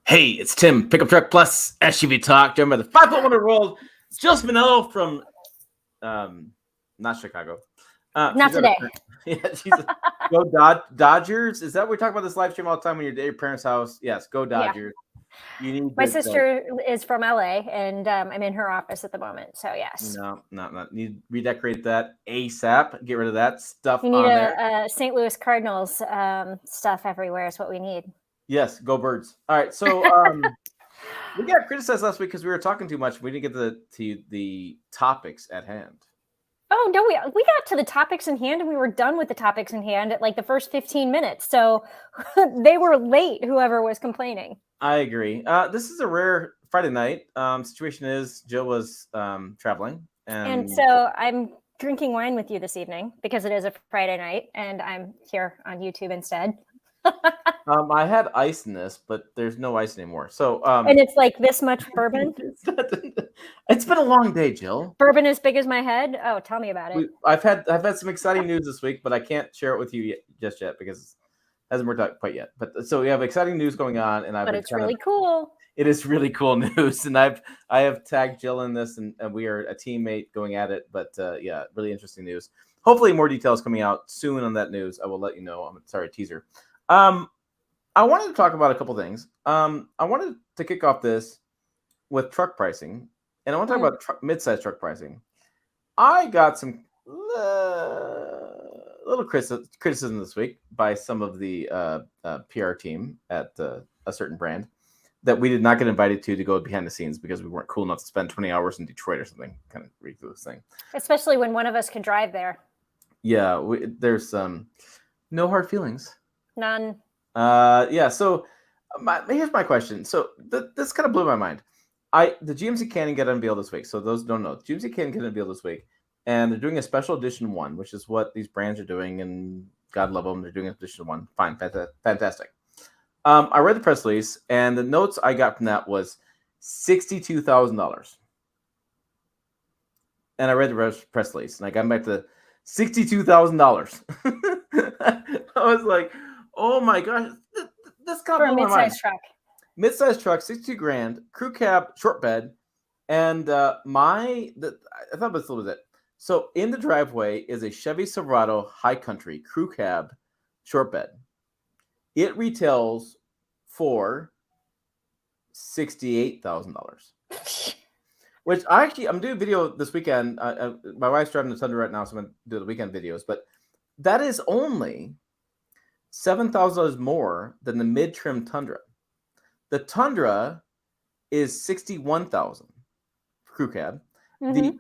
Hey, it's Tim, Pickup Truck Plus SUV Talk, joined by the 5-foot wonder-world, Jill Spinello from, not Chicago. Not today. She's go Dodgers. Is that what we talk about this live stream all the time when you're at your parents' house? Yes, go Dodgers. Yeah. My sister is from LA, and I'm in her office at the moment. So yes. No. Need to redecorate that ASAP. Get rid of that stuff. You need a St. Louis Cardinals stuff everywhere. Is what we need. Yes, go Birds. All right, so we got criticized last week because we were talking too much. We didn't get to the topics at hand. Oh, no, we got to the topics in hand, and we were done with the topics in hand at like the first 15 minutes. So they were late, whoever was complaining. I agree. This is a rare Friday night. Situation is Jill was traveling. And so I'm drinking wine with you this evening because it is a Friday night, and I'm here on YouTube instead. I had ice in this, but there's no ice anymore. So and it's like this much bourbon. It's been a long day, Jill. Bourbon as big as my head. Oh, tell me about it. I've had some exciting news this week, but I can't share it with you just yet because it hasn't worked out quite yet. But so we have exciting news going on, and it's really cool. It is really cool news, and I have tagged Jill in this, and we are a teammate going at it. But yeah, really interesting news. Hopefully, more details coming out soon on that news. I will let you know. I'm sorry, teaser. I wanted to talk about a couple things. I wanted to kick off this with truck pricing, and I want to talk about mid-size truck pricing. I got some little criticism this week by some of the PR team at a certain brand that we did not get invited to go behind the scenes because we weren't cool enough to spend 20 hours in Detroit or something. Kind of ridiculous thing. Especially when one of us can drive there. Yeah, there's no hard feelings. None. Yeah. So here's my question. So this kind of blew my mind. The GMC Canyon got unveiled this week. So those don't know, GMC Canyon got unveiled this week, and they're doing a special edition one, which is what these brands are doing, and God love them. They're doing an edition one. Fine, fantastic. I read the press release, and the notes I got from that was $62,000. And I read the press release, and I got back to $62,000. I was like, oh my gosh, this got for a mid-size truck. Mid-size truck, $62,000, crew cab, short bed, and I thought this was it. So in the driveway is a Chevy Silverado High Country crew cab, short bed. It retails for $68,000. Which I'm doing a video this weekend. My wife's driving the Tundra right now, so I'm going to do the weekend videos. But that is only $7,000 more than the mid-trim Tundra. The Tundra is $61,000 crew cab. Mm-hmm. The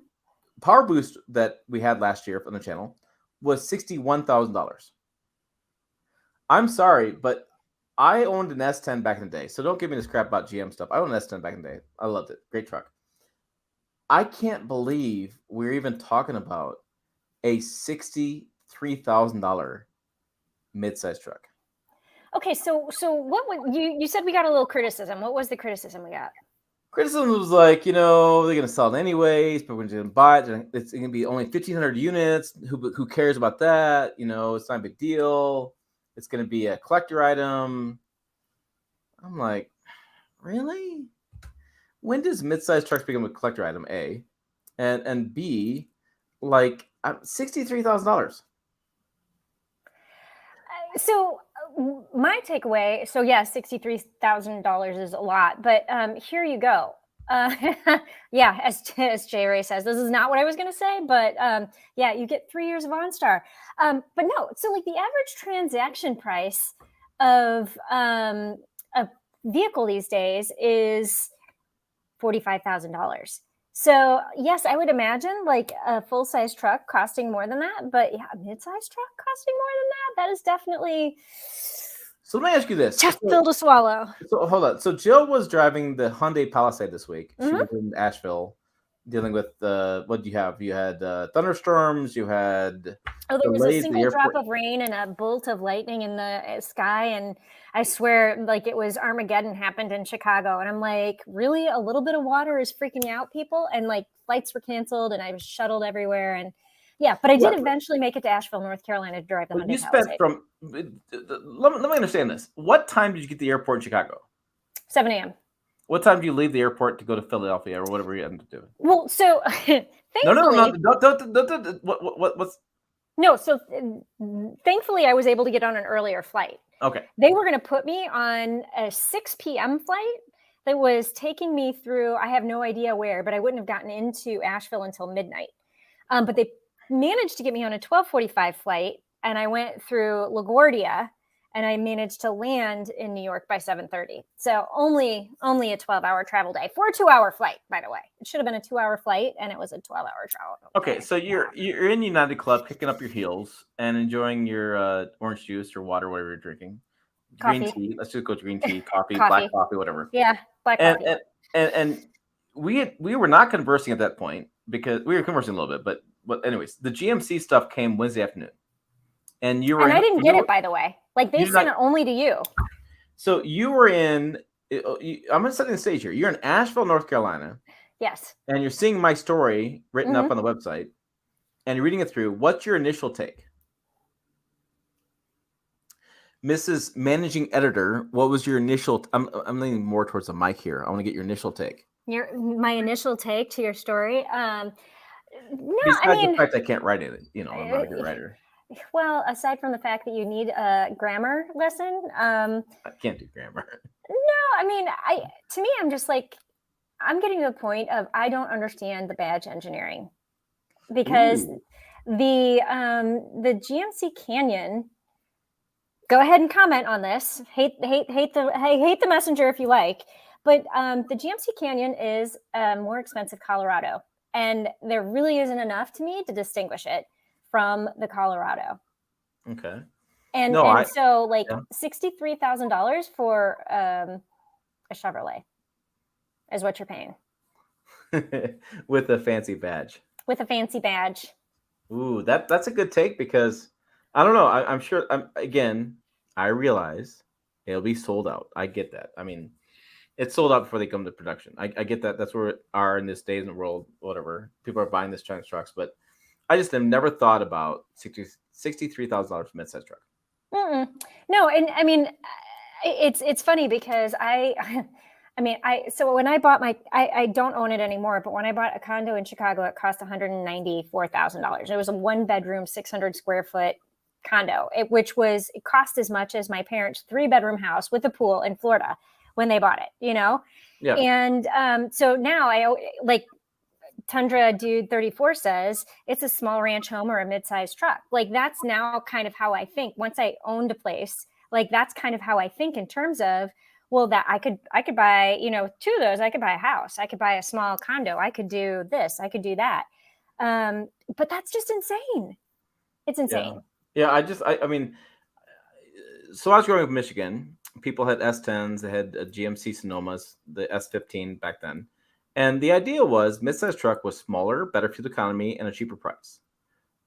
Power Boost that we had last year on the channel was $61,000. I'm sorry, but I owned an S10 back in the day, so don't give me this crap about GM stuff. I owned an S10 back in the day. I loved it. Great truck. I can't believe we're even talking about a $63,000 mid-size truck. Okay, so what you said we got a little criticism. What was the criticism we got? Criticism was like, they're going to sell it anyways, but we're going to buy it. It's going to be only 1,500 units. Who cares about that? It's not a big deal. It's going to be a collector item. I'm like, really? When does mid-size trucks become a collector item? A, and B, like $63,000. So my takeaway. So yeah, $63,000 is a lot, but here you go. Yeah, as Jay Ray says, this is not what I was going to say, but yeah, you get 3 years of OnStar. But no, so like the average transaction price of a vehicle these days is $45,000. So yes, I would imagine like a full-size truck costing more than that, but yeah, a mid-size truck costing more than that is definitely. So let me ask you this. Tough pill to swallow. So hold on. So Jill was driving the Hyundai Palisade this week. She was in Asheville dealing with what do you have? You had thunderstorms. You had there was a single drop of rain and a bolt of lightning in the sky, and I swear, like it was Armageddon happened in Chicago, and I'm like, really, a little bit of water is freaking out people, and like flights were canceled, and I was shuttled everywhere, and yeah, but I did eventually make it to Asheville, North Carolina, to drive the Hyundai Palisade. Let me understand this. What time did you get to the airport in Chicago? 7 a.m. What time do you leave the airport to go to Philadelphia or whatever you end up doing? Well, so thankfully, Don't. What's no. So thankfully, I was able to get on an earlier flight. okay? They were going to put me on a 6 p.m. flight that was taking me through, I have no idea where, but I wouldn't have gotten into Asheville until midnight. But they managed to get me on a 12:45 flight, and I went through LaGuardia, and I managed to land in New York by 7:30. So only a 12-hour travel day for a 2-hour flight, by the way. It should have been a 2-hour flight, and it was a 12-hour travel. Okay, so you're in United Club, kicking up your heels and enjoying your orange juice or water, whatever you're drinking. Green Coffee. tea. Let's just go green tea, coffee, Coffee. black coffee, whatever. Yeah, black coffee. And we were not conversing at that point because we were conversing a little bit, but anyways, the GMC stuff came Wednesday afternoon, and you were. And I didn't get it, by the way. Like they sent it only to you. So you were in. I'm going to set the stage here. You're in Asheville, North Carolina. Yes. And you're seeing my story written up on the website, and you're reading it through. What's your initial take? Mrs. Managing Editor, what was your initial? I'm leaning more towards the mic here. I want to get your initial take. My initial take to your story. No, besides I mean, the fact I can't write it. I'm not a good writer. Well, aside from the fact that you need a grammar lesson, I can't do grammar. No, I mean, to me, I'm just like, I'm getting to the point of I don't understand the badge engineering because the GMC Canyon. Go ahead and comment on this. Hate the messenger if you like, but the GMC Canyon is a more expensive Colorado, and there really isn't enough to me to distinguish it from the Colorado. Okay. So like $63,000 for a Chevrolet is what you're paying. With a fancy badge. With a fancy badge. Ooh, that's a good take because I don't know. I'm sure. I realize it'll be sold out. I get that. I mean, it's sold out before they come to production. I get that. That's where we are in this days in the world. Whatever, people are buying this Chinese trucks, but I just have never thought about $63,000 for midsize truck. No, and I mean, it's funny because so when I bought I don't own it anymore, but when I bought a condo in Chicago, it cost $194,000. It was a 1-bedroom, 600 square foot condo, which cost as much as my parents' 3-bedroom house with a pool in Florida when they bought it, Yeah. And so now like Tundra Dude 34 says, it's a small ranch home or a mid-sized truck. Like that's now kind of how I think. Once I owned a place, like that's kind of how I think in terms of, well, that I could buy, 2 of those. I could buy a house. I could buy a small condo. I could do this. I could do that. But that's just insane. It's insane. Yeah. I mean, so I was growing up in Michigan. People had S10s. They had GMC Sonomas, the S15 back then. And the idea was midsize truck was smaller, better fuel economy, and a cheaper price.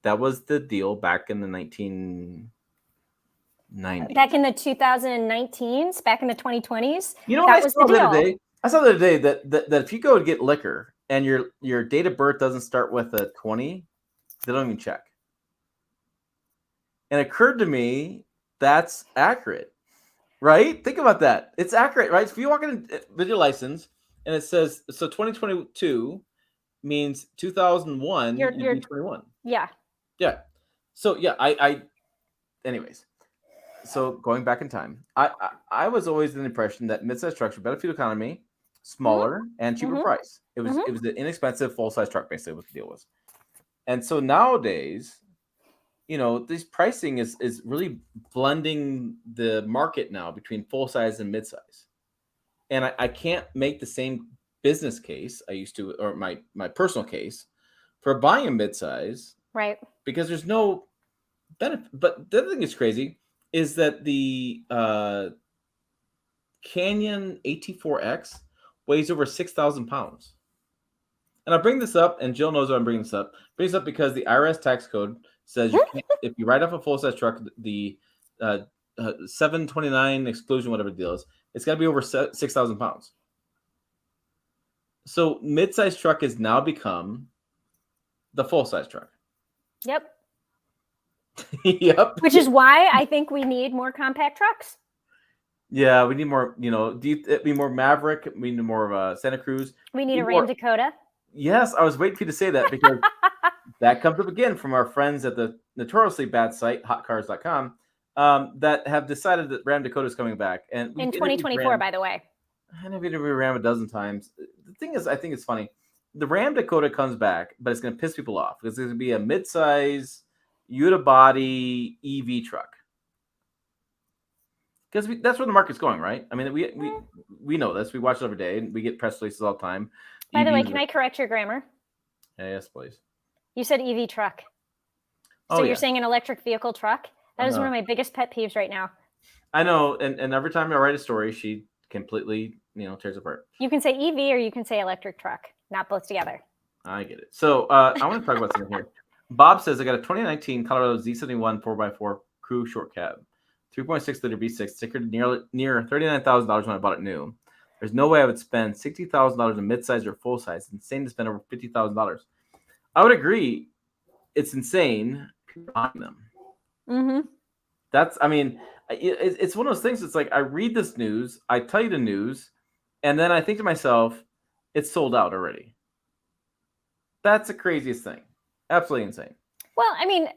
That was the deal back in the 1990s. Back in the 2019s, back in the 2020s. That was the deal. I saw the other day that if you go to get liquor and your date of birth doesn't start with a 20, they don't even check. And it occurred to me that's accurate, right? Think about that. It's accurate, right? So if you walk in with your license and it says, so 2022 means 2001, you're 21. Yeah. Yeah. So yeah, anyways. So going back in time, I was always in the impression that midsize trucks were better fuel economy, smaller, and cheaper price. It was an inexpensive full-size truck, basically what the deal was. And so nowadays, this pricing is really blending the market now between full-size and midsize. And I can't make the same business case I used to, or my personal case for buying a midsize, right? Because there's no benefit. But the other thing that's crazy is that the Canyon AT4X weighs over 6,000 pounds. And I bring this up, and Jill knows why I'm bringing this up. I bring this up because the IRS tax code says you can't, if you write off a full-size truck, the 729 exclusion, whatever the deal is, it's got to be over 6,000 pounds. So mid-size truck has now become the full-size truck. Yep. Yep. Which is why I think we need more compact trucks. Yeah, we need more. We need more Maverick. We need more of a Santa Cruz. We need We a need Ram more. Dakota. Yes, I was waiting for you to say that because that comes up again from our friends at the notoriously bad site hotcars.com that have decided that Ram Dakota is coming back, and we've In interviewed 2024, Ram. by the way. And I've interviewed Ram a dozen times. The thing is, I think it's funny. The Ram Dakota comes back, but it's going to piss people off because it's going to be a midsize unibody EV truck. Because that's where the market's going, right? I mean, we know this. We watch it every day, and we get press releases all the time. By the way, can I correct your grammar? Yes, please. You said EV truck. So you're saying an electric vehicle truck? That is one of my biggest pet peeves right now. I know, and every time I write a story, she completely, tears apart. You can say EV or you can say electric truck, not both together. I get it. So I want to talk about something here. Bob says I got a 2019 Colorado Z71 4x4 crew short cab, 3.6 liter V6, stickered near $39,000 when I bought it new. There's no way I would spend $60,000 in midsize or full size. It's insane to spend over $50,000. I would agree. It's insane buying them. Mm-hmm. It's one of those things. It's like I read this news, I tell you the news, and then I think to myself, it's sold out already. That's the craziest thing. Absolutely insane. Well, I mean,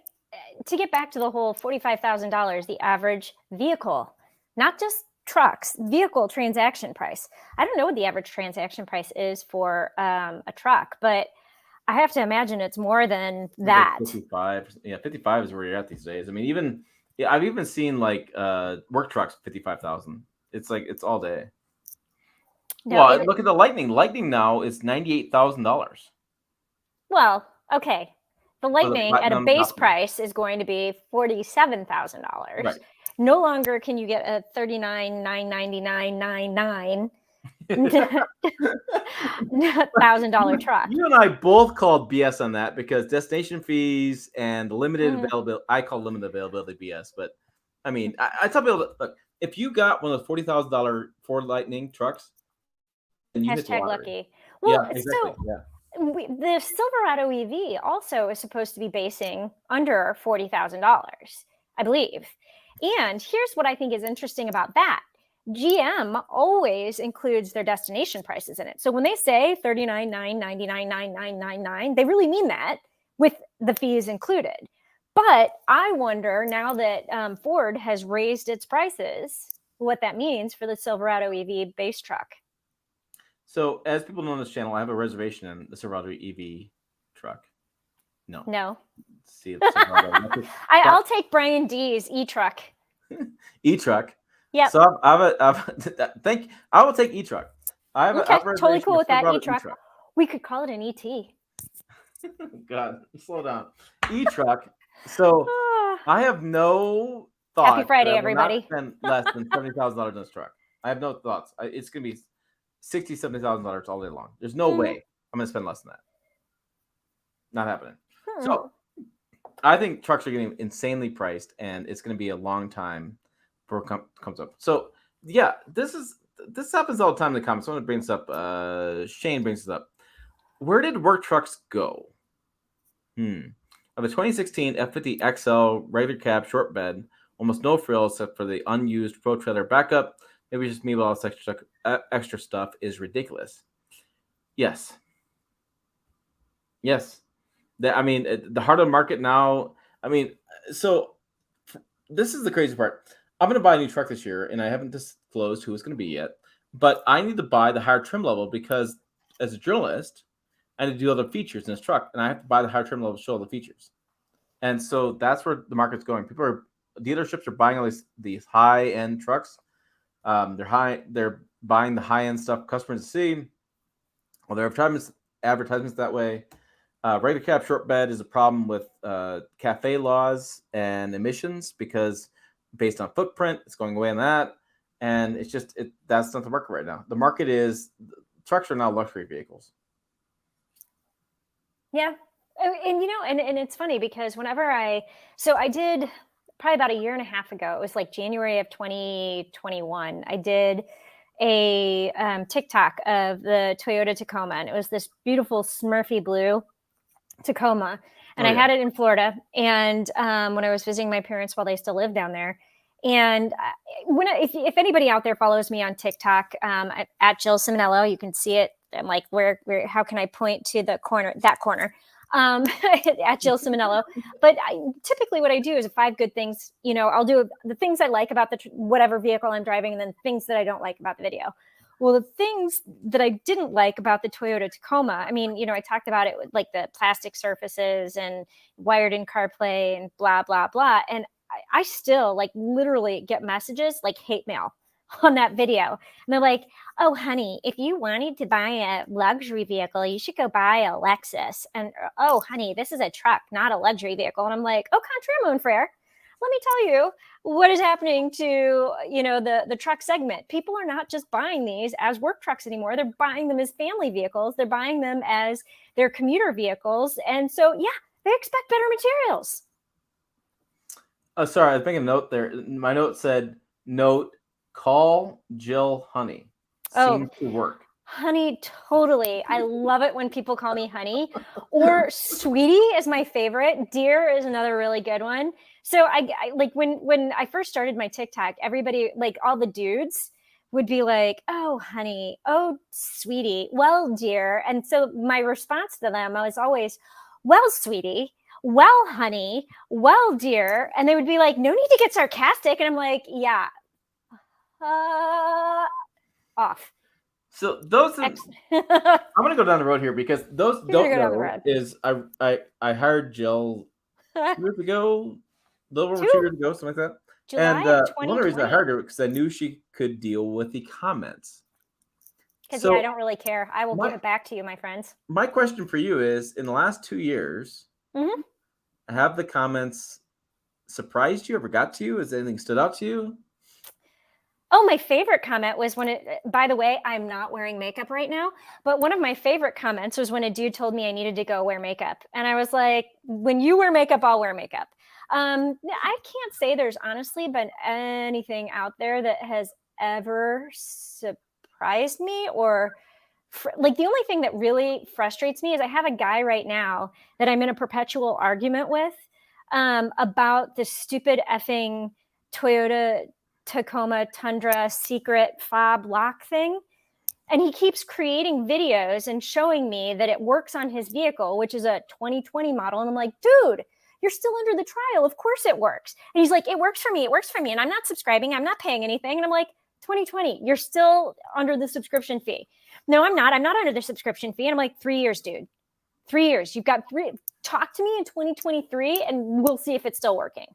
to get back to the whole $45,000, the average vehicle, not just trucks, vehicle transaction price. I don't know what the average transaction price is for a truck, but I have to imagine it's more than that. Like 55. Yeah, 55 is where you're at these days. I mean, I've even seen like work trucks 55,000. It's like it's all day. No, look at the Lightning. Lightning now is $98,000. Well, okay. The Lightning at a base price is going to be $47,000. Right. No longer can you get a $39,999.99 $1,000 truck. You and I both called BS on that because destination fees and limited availability. I call limited availability BS, but I mean, I tell people, look, if you got one of those $40,000 Ford Lightning trucks, then you hit the lottery. Lucky. Well, yeah, exactly. The Silverado EV also is supposed to be basing under $40,000, I believe. And here's what I think is interesting about that. GM always includes their destination prices in it. So when they say $39,999.99, they really mean that with the fees included. But I wonder now that Ford has raised its prices, what that means for the Silverado EV base truck. So as people know on this channel, I have a reservation in the Silverado EV truck. No. See, I'll take Brian D's e-truck. E-truck. Yeah. So I will take e-truck. I have totally cool with that e-truck. We could call it an ET. God, slow down. E-truck. So I have no thought. Happy Friday, everybody. Spend less than $70,000 on this truck. I have no thoughts. It's gonna be $60,000, $70,000 all day long. There's no way I'm gonna spend less than that. Not happening. So I think trucks are getting insanely priced, and it's gonna be a long time before it comes up. So yeah, this happens all the time in the comments. Someone brings up Shane brings this up. Where did work trucks go? Of a 2016 F50 XL regular cab short bed, almost no frills except for the unused pro trailer backup. Maybe just me, but all this extra stuff is ridiculous. Yes. The heart of the market now. I mean, so this is the crazy part. I'm going to buy a new truck this year, and I haven't disclosed who it's going to be yet. But I need to buy the higher trim level because, as a journalist, I need to do other features in this truck, and I have to buy the higher trim level to show the features. And so that's where the market's going. Dealerships are buying all these high-end trucks. They're buying the high-end stuff customers see. Well, there are advertisements that way. Regular cab short bed is a problem with cafe laws and emissions because based on footprint, it's going away on that. And it's just that's not the market right now. The market is trucks are now luxury vehicles. Yeah. And it's funny because I did probably about a year and a half ago, it was like January of 2021, I did a TikTok of the Toyota Tacoma, and it was this beautiful Smurfy blue Tacoma, and I had it in Florida, and when I was visiting my parents while they still lived down there, And if anybody out there follows me on TikTok, at Jill Simonello, you can see it. I'm like, how can I point to that corner? At Jill Simonello. But typically what I do is 5 good things, I'll do the things I like about whatever vehicle I'm driving, and then things that I don't like about the video. Well, the things that I didn't like about the Toyota Tacoma, I mean, I talked about it with like the plastic surfaces and wired in CarPlay and blah, blah, blah. And I still like literally get messages like hate mail on that video. And they're like, oh, honey, if you wanted to buy a luxury vehicle, you should go buy a Lexus. And, oh, honey, this is a truck, not a luxury vehicle. And I'm like, oh, contraire, mon frere. Let me tell you what is happening to, the truck segment. People are not just buying these as work trucks anymore. They're buying them as family vehicles. They're buying them as their commuter vehicles. And so, yeah, they expect better materials. Sorry, I was making a note there. My note said, call Jill honey. Seems to work. Honey, totally. I love it when people call me honey, or sweetie is my favorite. Dear is another really good one. So I like when I first started my TikTok, everybody, like all the dudes would be like, oh, honey, oh, sweetie, well, dear. And so my response to them was always, well, sweetie, well, honey, well, dear. And they would be like, no need to get sarcastic. And I'm like, yeah, off. So those, I'm going to go down the road here because those don't know is I hired Jill 2 years ago, a little over 2 years ago, something like that. July and one of the reasons I hired her because I knew she could deal with the comments. Because I don't really care. I will give it back to you, my friends. My question for you is, in the last 2 years, have the comments surprised you? Ever got to you? Has anything stood out to you? Oh, my favorite comment was by the way, I'm not wearing makeup right now, but one of my favorite comments was when a dude told me I needed to go wear makeup. And I was like, when you wear makeup, I'll wear makeup. I can't say there's honestly been anything out there that has ever surprised me or like the only thing that really frustrates me is I have a guy right now that I'm in a perpetual argument with about this stupid effing Toyota Tacoma Tundra secret fob lock thing. And he keeps creating videos and showing me that it works on his vehicle, which is a 2020 model. And I'm like, dude, you're still under the trial. Of course it works. And he's like, it works for me. It works for me. And I'm not subscribing. I'm not paying anything. And I'm like, 2020, you're still under the subscription fee. No, I'm not. I'm not under the subscription fee. And I'm like, 3 years, dude. 3 years. You've got 3. Talk to me in 2023 and we'll see if it's still working.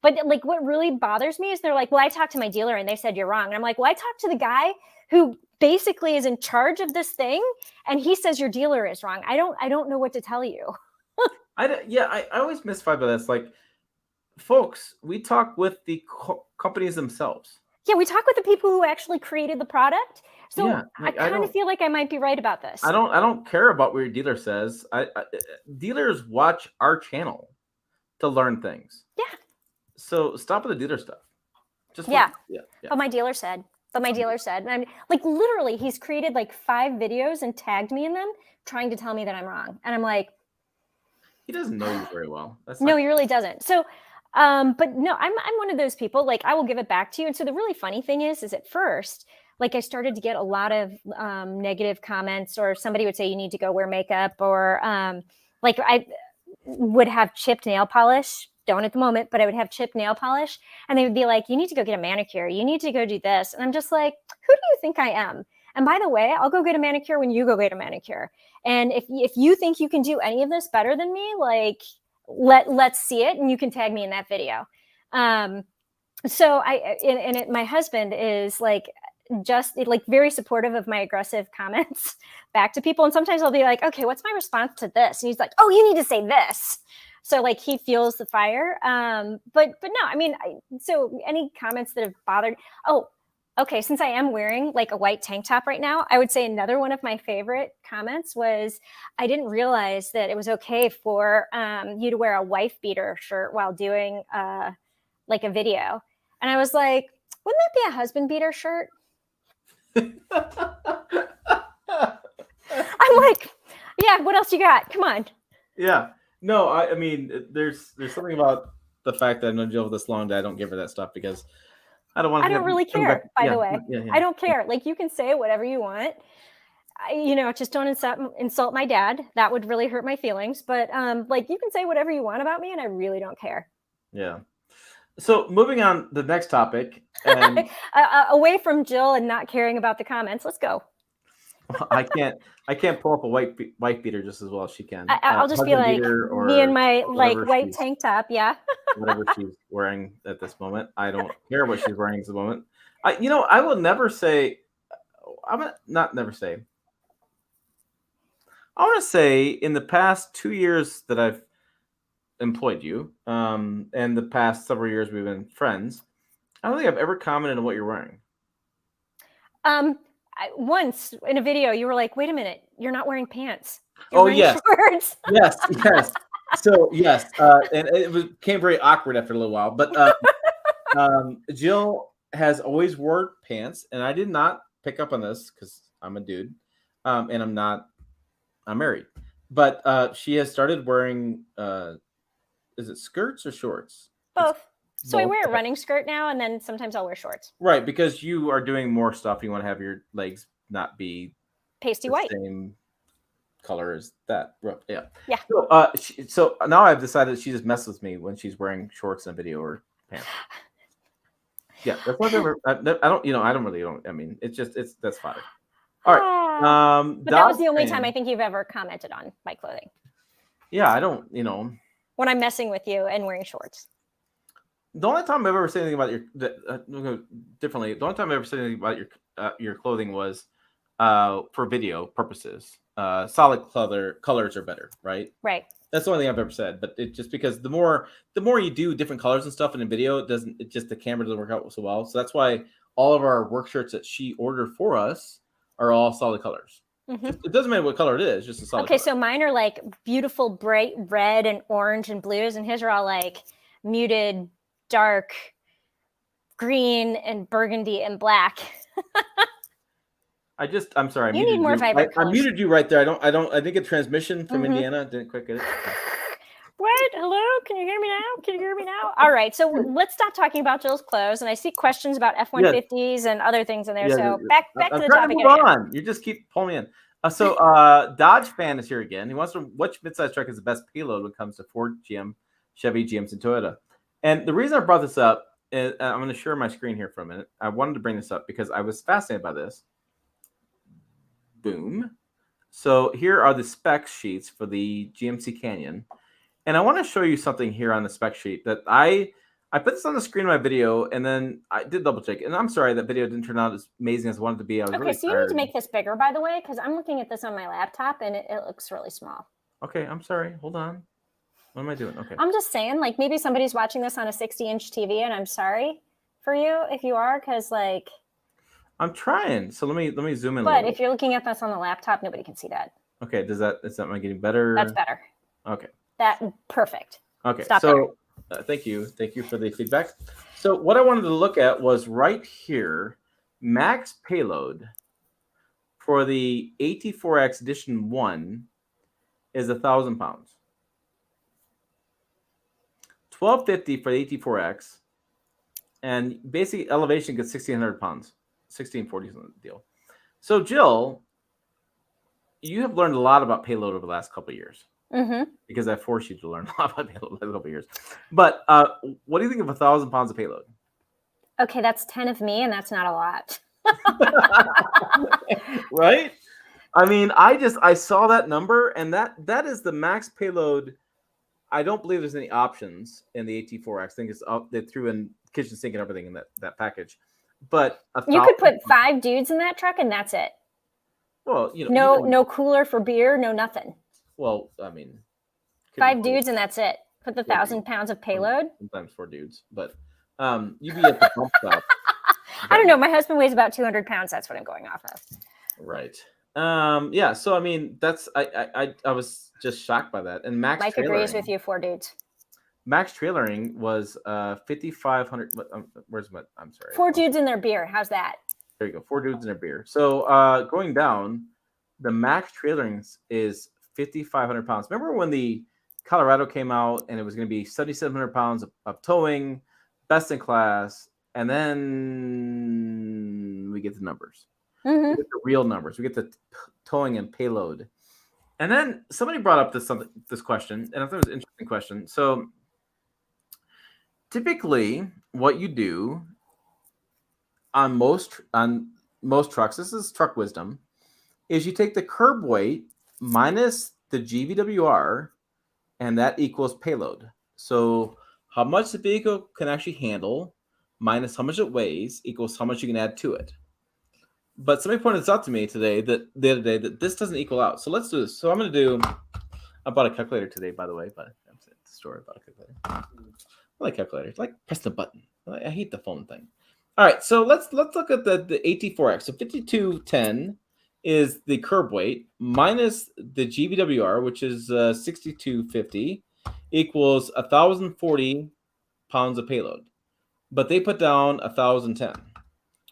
But like what really bothers me is they're like, well, I talked to my dealer and they said you're wrong. And I'm like, well, I talked to the guy who basically is in charge of this thing and he says your dealer is wrong. I don't know what to tell you. I always mystify by this. Like, folks, we talk with the companies themselves. Yeah, we talk with the people who actually created the product. So yeah, like, I kind of feel like I might be right about this. I don't care about what your dealer says. Dealers watch our channel to learn things. Yeah. So stop with the dealer stuff. Yeah. But my dealer said, and I'm like, literally, he's created like 5 videos and tagged me in them, trying to tell me that I'm wrong. And I'm like, he doesn't know you very well. No, he really doesn't. So, but no, I'm one of those people. Like, I will give it back to you. And so the really funny thing is at first, like I started to get a lot of negative comments, or somebody would say you need to go wear makeup, or like I would have chipped nail polish. Don't at the moment, but I would have chipped nail polish and they would be like, you need to go get a manicure. You need to go do this. And I'm just like, who do you think I am? And by the way, I'll go get a manicure when you go get a manicure. And if you think you can do any of this better than me, like let's see it. And you can tag me in that video. So my husband is like, just like very supportive of my aggressive comments back to people. And sometimes I'll be like, okay, what's my response to this? And he's like, oh, you need to say this. So like he fuels the fire. But no, I mean, so any comments that have bothered, okay. Since I am wearing like a white tank top right now, I would say another one of my favorite comments was, I didn't realize that it was okay for you to wear a wife beater shirt while doing like a video. And I was like, wouldn't that be a husband beater shirt? I'm like, yeah, what else you got? Come on. Yeah. No, I mean, there's something about the fact that I've known Jill this long that I don't give her that stuff because I don't want. I don't really care. By the way, yeah. I don't care. Like you can say whatever you want. Just don't insult my dad. That would really hurt my feelings. But like you can say whatever you want about me, and I really don't care. Yeah. So moving on to the next topic, and away from Jill and not caring about the comments. Let's go. I can't pull up a white beater just as well as she can. I'll just be like me and my like white tank top. Yeah. Whatever she's wearing at this moment. I don't care what she's wearing at the moment. I will never say. Never say. I want to say in the past 2 years that I've employed you, and the past several years we've been friends, I don't think I've ever commented on what you're wearing. Once in a video, you were like, "Wait a minute, you're not wearing pants." Yes, shorts. yes. So yes, and it became very awkward after a little while. But Jill has always wore pants, and I did not pick up on this because I'm a dude, and I'm married. But she has started wearing, is it skirts or shorts? Both. So I wear a running skirt now, and then sometimes I'll wear shorts. Right, because you are doing more stuff. You want to have your legs not be pasty white, same color as that. Yeah. Yeah. So now I've decided she just messes with me when she's wearing shorts in a video or pants. Yeah, that's what I don't. I mean, that's fodder. All right. But that was the only time I think you've ever commented on my clothing. Yeah, I don't. When I'm messing with you and wearing shorts. The only time I've ever said anything about differently. The only time I ever said anything about your clothing was for video purposes. Solid colors are better, right? Right. That's the only thing I've ever said. But it just because the more you do different colors and stuff in a video, the camera doesn't work out so well. So that's why all of our work shirts that she ordered for us are all solid colors. Mm-hmm. It doesn't matter what color it is, just a solid color. So mine are like beautiful bright red and orange and blues, and his are all like muted dark green and burgundy and black. I'm sorry. You need more vibrant colors. I muted you right there. I didn't get transmission from Indiana. Didn't quite get it. What? Hello? Can you hear me now? All right. So let's stop talking about Jill's clothes. And I see questions about F-150s and other things in there. So back to the topic. Move on. You just keep pulling me in. So Dodge fan is here again. He wants to know which midsize truck is the best payload when it comes to Ford, GM, Chevy, GMC, and Toyota. And the reason I brought this up is I'm going to share my screen here for a minute. I wanted to bring this up because I was fascinated by this. Boom. So here are the spec sheets for the GMC Canyon. And I want to show you something here on the spec sheet that I put this on the screen of my video, and then I did double check. And I'm sorry that video didn't turn out as amazing as I wanted it to be. I was really so you need to make this bigger, by the way, because I'm looking at this on my laptop, and it looks really small. Okay, I'm sorry. Hold on. What am I doing? Okay. I'm just saying, like, maybe somebody's watching this on a 60-inch TV, and I'm sorry for you if you are, because, like... I'm trying. So let me zoom in. But if you're looking at this on the laptop, nobody can see that. Okay. Is that am I getting better? That's better. Okay. Perfect. Okay. So thank you for the feedback. So what I wanted to look at was right here, max payload for the AT4X Edition 1 is 1,000 pounds. 1,250 for the AT4X, and basic elevation gets 1,600 pounds. 1640 is the deal. So Jill, you have learned a lot about payload over the last couple of years. Mm-hmm. Because I forced you to learn a lot about payload over the last couple of years. But what do you think of 1,000 pounds of payload? Okay, that's 10 of me, and that's not a lot. Right? I mean, I saw that number, and that is the max payload. I don't believe there's any options in the AT4X. I think it's they threw in kitchen sink and everything in that package. But you could put 5 dudes in that truck, and that's it. Well, no cooler for beer, no nothing. Well, I mean, 5 dudes, and that's it. Put the 1,000 pounds of payload. Sometimes 4 dudes, but you'd be at the bump stop. I don't know. My husband weighs about 200 pounds. That's what I'm going off of. Right. Yeah. So I mean, that's I was just shocked by that. And Mike agrees with you. 4 dudes. Max trailering was 5,500. Where's my? I'm sorry. 4 dudes in their beer. How's that? There you go. 4 dudes in their beer. So going down, the max trailering is 5,500 pounds. Remember when the Colorado came out, and it was going to be 7,700 pounds of towing, best in class, and then we get the numbers. Mm-hmm. We get the real numbers. We get the towing and payload. And then somebody brought up this question, and I thought it was an interesting question. So typically, what you do on most trucks, this is truck wisdom, is you take the curb weight minus the GVWR, and that equals payload. So how much the vehicle can actually handle minus how much it weighs equals how much you can add to it. But somebody pointed this out to me the other day that this doesn't equal out. So let's do this. So I bought a calculator today, by the way, but I'm at the store about a calculator. I like calculators. I like press the button. I hate the phone thing. All right, so let's look at the AT4X. So 5210 is the curb weight minus the GVWR, which is 6250, equals 1,040 pounds of payload. But they put down 1,010.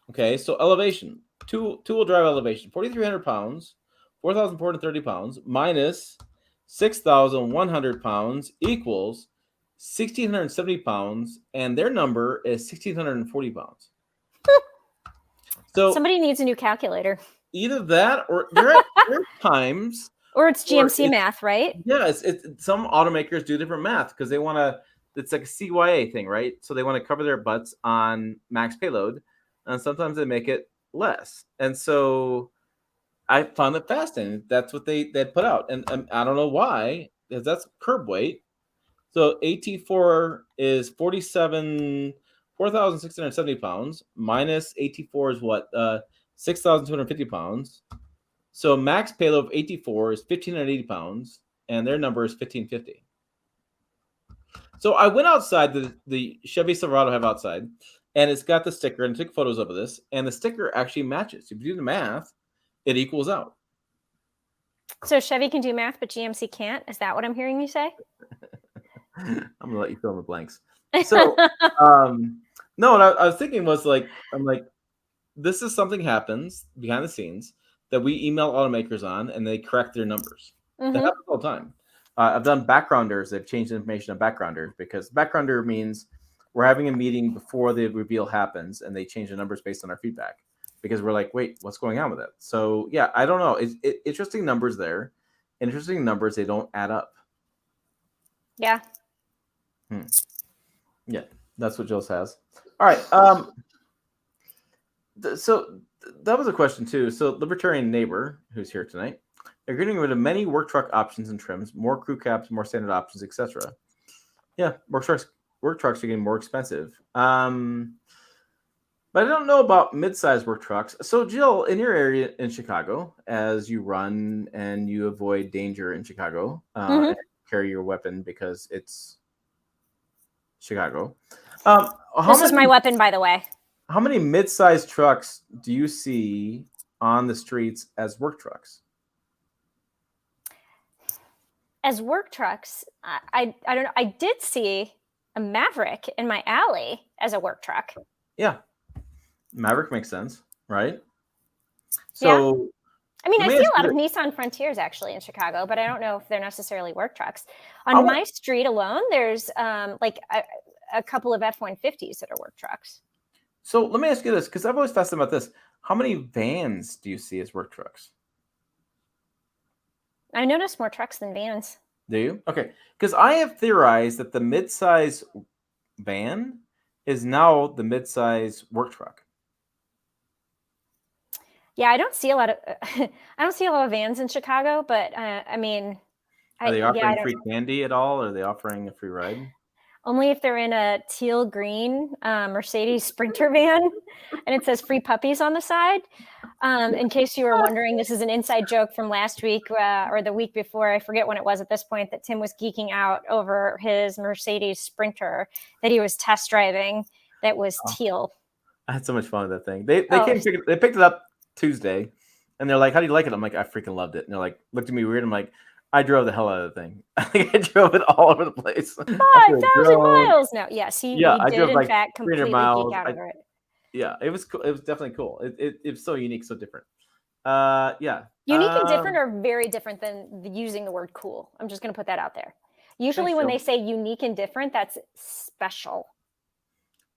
Okay, so elevation, two-wheel drive elevation, 4,300 pounds, 4,430 pounds, minus 6,100 pounds equals 1,670 pounds, and their number is 1,640 pounds. So somebody needs a new calculator. Either that, or there are times, or it's GMC math, right? Yeah, it's some automakers do different math because they want to. It's like a CYA thing, right? So they want to cover their butts on max payload, and sometimes they make it less. And so I found it fascinating. That's what they put out, and I don't know why, because that's curb weight. So AT4 is 4,670 pounds minus AT4 is what? 6,250 pounds. So max payload of AT4 is 1,580 pounds, and their number is 1,550. So I went outside the Chevy Silverado I have outside, and it's got the sticker, and took photos of this, and the sticker actually matches. If you do the math, it equals out. So Chevy can do math, but GMC can't? Is that what I'm hearing you say? I'm going to let you fill in the blanks. So, no, what I was thinking was I'm like, this is something happens behind the scenes that we email automakers on, and they correct their numbers. Mm-hmm. That happens all the time. I've done backgrounders. They've changed information on backgrounders because backgrounder means we're having a meeting before the reveal happens, and they change the numbers based on our feedback because we're like, wait, what's going on with it? So, yeah, I don't know. It's interesting numbers there. Interesting numbers. They don't add up. Yeah. Yeah, that's what Jill says. All right. So that was a question too. So Libertarian Neighbor, who's here tonight, they're getting rid of many work truck options and trims, more crew cabs, more standard options, etc. Yeah, work trucks are getting more expensive. But I don't know about mid-size work trucks. So Jill, in your area in Chicago, as you run and you avoid danger in Chicago, and carry your weapon because it's Chicago. This is my weapon, by the way. How many mid-sized trucks do you see on the streets as work trucks? As work trucks, I don't know. I did see a Maverick in my alley as a work truck. Yeah, Maverick makes sense, right? So, yeah. I mean, I see a lot of Nissan Frontiers actually in Chicago, but I don't know if they're necessarily work trucks. On my street alone, there's like a couple of F-150s that are work trucks. So let me ask you this, because I've always fascinated about this. How many vans do you see as work trucks? I noticed more trucks than vans. Do you? Okay, because I have theorized that the mid-size van is now the mid-size work truck. Yeah, I don't see a lot of vans in Chicago, but I mean, are they offering free candy at all? Or are they offering a free ride? Only if they're in a teal green Mercedes Sprinter van, and it says free puppies on the side. In case you were wondering, this is an inside joke from last week or the week before. I forget when it was at this point that Tim was geeking out over his Mercedes Sprinter that he was test driving that was teal. I had so much fun with that thing. They picked it up Tuesday, and they're like, "How do you like it?" I'm like, "I freaking loved it." And they're like, looked at me weird. I'm like, I drove the hell out of the thing. I think I drove it all over the place. 5,000 miles now. Yes, he did in fact completely geek out over it. Yeah, it was cool. It was definitely cool. It was so unique, so different. Yeah. Unique and different are very different than using the word cool. I'm just going to put that out there. Usually Thanks, when Jill. they say unique and different, that's special.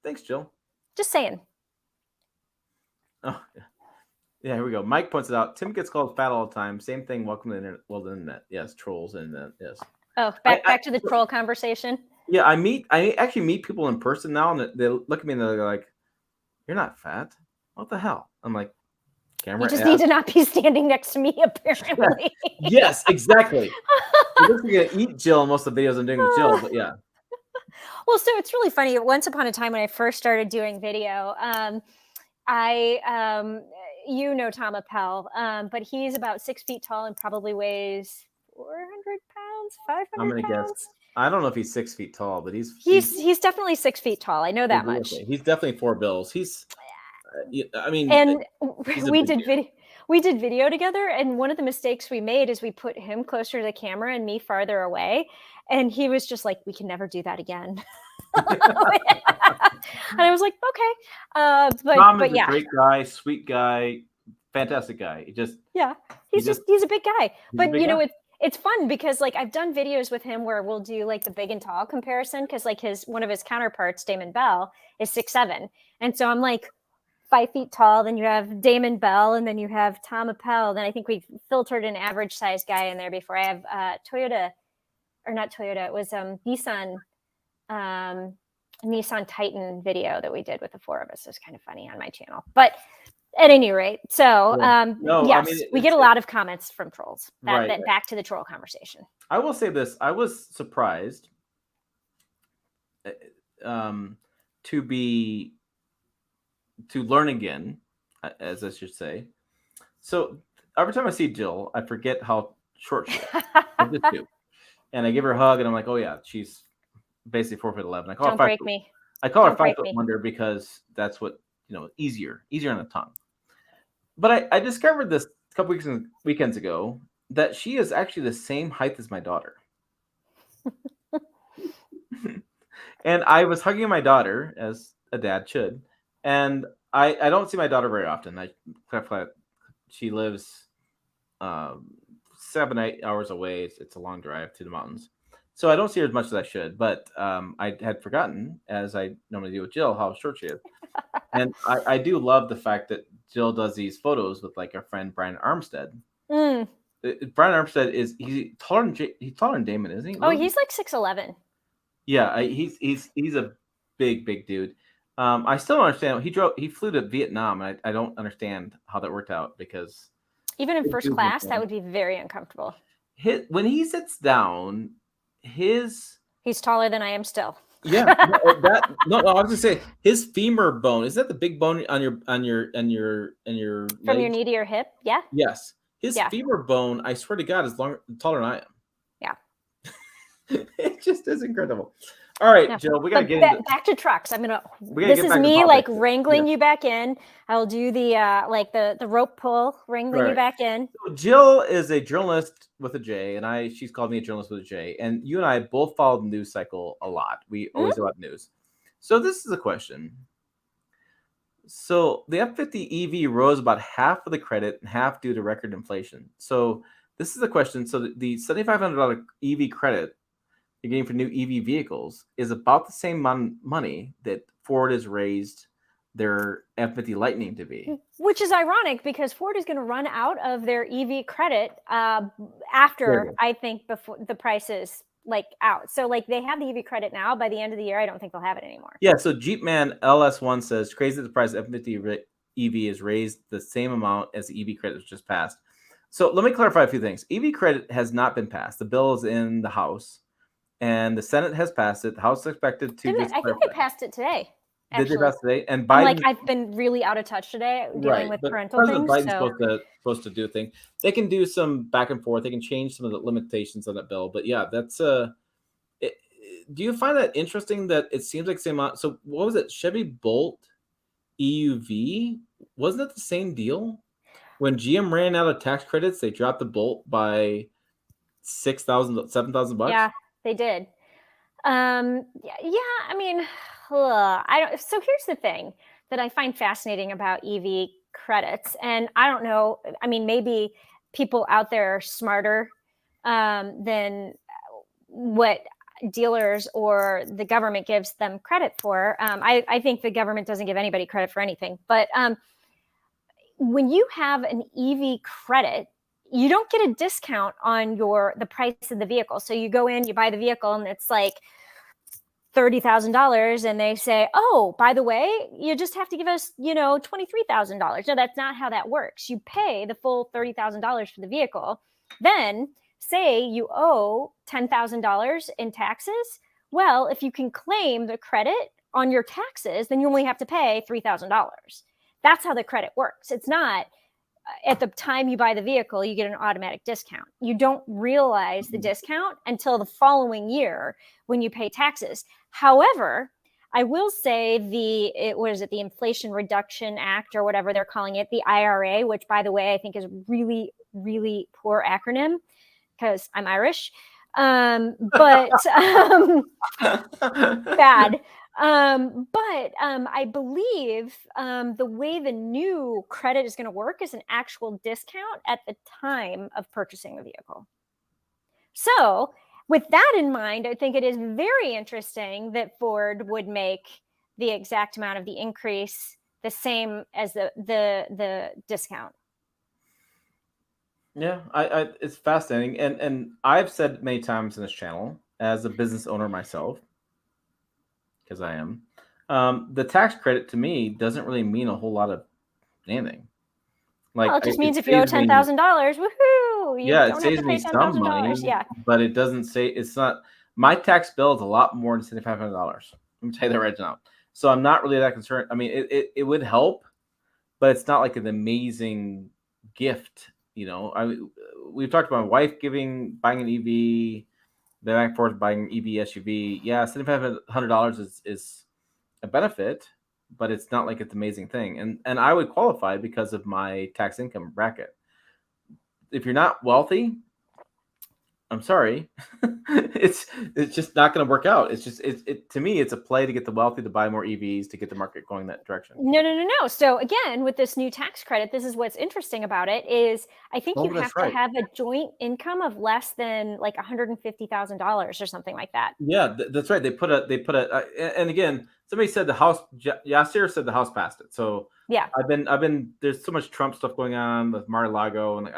Thanks, Jill. Just saying. Oh, yeah, here we go. Mike points it out. Tim gets called fat all the time. Same thing. Welcome to the internet. Well, the internet. Yes, trolls internet. Yes. Oh, back to the troll conversation. Yeah, I actually meet people in person now, and they look at me and they're like, "You're not fat. What the hell?" I'm like, "Camera." You just need to not be standing next to me, apparently. Yes, exactly. You're gonna eat Jill in most of the videos I'm doing with Jill, but yeah. Well, so it's really funny. Once upon a time when I first started doing video, you know Tom Appel, but he's about 6 feet tall and probably weighs 400 pounds, 500 I'm gonna pounds. guess. I don't know if he's 6 feet tall, but he's definitely 6 feet tall. I know that much. He's definitely 4 bills. He's, I mean, And he's a we big did dude. video. We did video together, and one of the mistakes we made is we put him closer to the camera and me farther away, and he was just like, "We can never do that again." And I was like, "Okay," Tom is but a yeah, great guy, sweet guy, fantastic guy. He just yeah, he's a big guy. he's a But big you know, guy. it's fun because like I've done videos with him where we'll do like the big and tall comparison because like one of his counterparts, Damon Bell, is 6'7", and so I'm like 5 feet tall. Then you have Damon Bell, and then you have Tom Appel. Then I think we filtered an average size guy in there before. I have not Toyota. It was Nissan Titan video that we did with the 4 of us. It was kind of funny on my channel, but at any rate, so No, yes, I mean, we get a lot of comments from trolls. Right. Back to the troll conversation. I will say this: I was surprised to learn again, as I should say. So every time I see Jill, I forget how short she is. I just do. And I give her a hug, and I'm like, "Oh yeah, she's basically 4'11". I call Don't her break me. I call her Don't break 5 foot me. wonder because that's what easier on the tongue. But I discovered this a couple weekends ago that she is actually the same height as my daughter. And I was hugging my daughter as a dad should, and I don't see my daughter very often. She lives 7-8 hours away. It's a long drive to the mountains, so I don't see her as much as I should. But I had forgotten, as I normally do with Jill, how short she is. And I do love the fact that Jill does these photos with like our friend Brian Armstead. Brian Armstead he's taller than Damon, isn't he? Oh, he's like 6'11". Yeah, he's a big dude. I still don't understand. He flew to Vietnam, and I don't understand how that worked out because even in first class, that would be very uncomfortable. When he sits down, he's taller than I am still. Yeah, no. I was gonna say his femur bone, is that the big bone on your from legs? Your knee to your hip? Yeah. Yes, his femur bone, I swear to God, is taller than I am. Yeah, it just is incredible. All right, Jill, we gotta get back to trucks. This is me like wrangling you back in. I'll do the the rope pull, wrangling you back in. So Jill is a journalist with a J, and she's called me a journalist with a J. And you and I both follow the news cycle a lot. We always do about news. So this is a question. So the F-50 EV rose about half of the credit and half due to record inflation. So this is the question. So the $7,500 EV credit you're getting for new EV vehicles is about the same amount of money that Ford has raised their F-50 Lightning to be. Which is ironic because Ford is going to run out of their EV credit after, I think, before the price is like out. So like they have the EV credit now. By the end of the year, I don't think they'll have it anymore. Yeah, so Jeepman LS1 says, crazy that the price of F-50 EV is raised the same amount as the EV credit was just passed. So let me clarify a few things. EV credit has not been passed. The bill is in the House. And the Senate has passed it. The House is expected to. I think they passed it today. Actually. Did they pass today? And Biden, I've been really out of touch today dealing with parental things. President Biden's supposed to do a thing. They can do some back and forth. They can change some of the limitations on that bill. But yeah, that's do you find that interesting that it seems like the same amount? So what was it? Chevy Bolt EUV? Wasn't it the same deal? When GM ran out of tax credits, they dropped the Bolt by $6,000, $7,000. Yeah. They did. So here's the thing that I find fascinating about EV credits. And I don't know, maybe people out there are smarter than what dealers or the government gives them credit for. I think the government doesn't give anybody credit for anything. But when you have an EV credit, you don't get a discount on the price of the vehicle. So you go in, you buy the vehicle, and it's like $30,000, and they say, oh, by the way, you just have to give us, $23,000. No, that's not how that works. You pay the full $30,000 for the vehicle. Then say you owe $10,000 in taxes. Well, if you can claim the credit on your taxes, then you only have to pay $3,000. That's how the credit works. It's not at the time you buy the vehicle, you get an automatic discount. You don't realize the discount until the following year when you pay taxes. However, I will say the Inflation Reduction Act, or whatever they're calling it, the IRA, which, by the way, I think is really, really poor acronym because I'm Irish. But bad. But I believe the way the new credit is going to work is an actual discount at the time of purchasing the vehicle. So with that in mind, I think it is very interesting that Ford would make the exact amount of the increase the same as the discount. Yeah, it's fascinating, and I've said many times in this channel, as a business owner myself, because I am, the tax credit to me doesn't really mean a whole lot of anything. Well, it just means if you owe $10,000, woohoo! Yeah, it saves me some money. Yeah, but it doesn't say, it's not. My tax bill is a lot more than $7,500. Let me tell you that right now. So I'm not really that concerned. I mean, it would help, but it's not like an amazing gift. We've talked about my wife buying an EV, back and forth buying an EV SUV. Yeah, $7,500 is a benefit, but it's not like it's an amazing thing. And I would qualify because of my tax income bracket. If you're not wealthy, I'm sorry, it's just not going to work out. It's just to me, it's a play to get the wealthy to buy more EVs to get the market going that direction. No. So again, with this new tax credit, this is what's interesting about it is I think you have to have a joint income of less than like $150,000 or something like that. Yeah, that's right. They put a and again, somebody said the House, Yasser said the House passed it. So yeah, I've been there's so much Trump stuff going on with Mar-a-Lago, and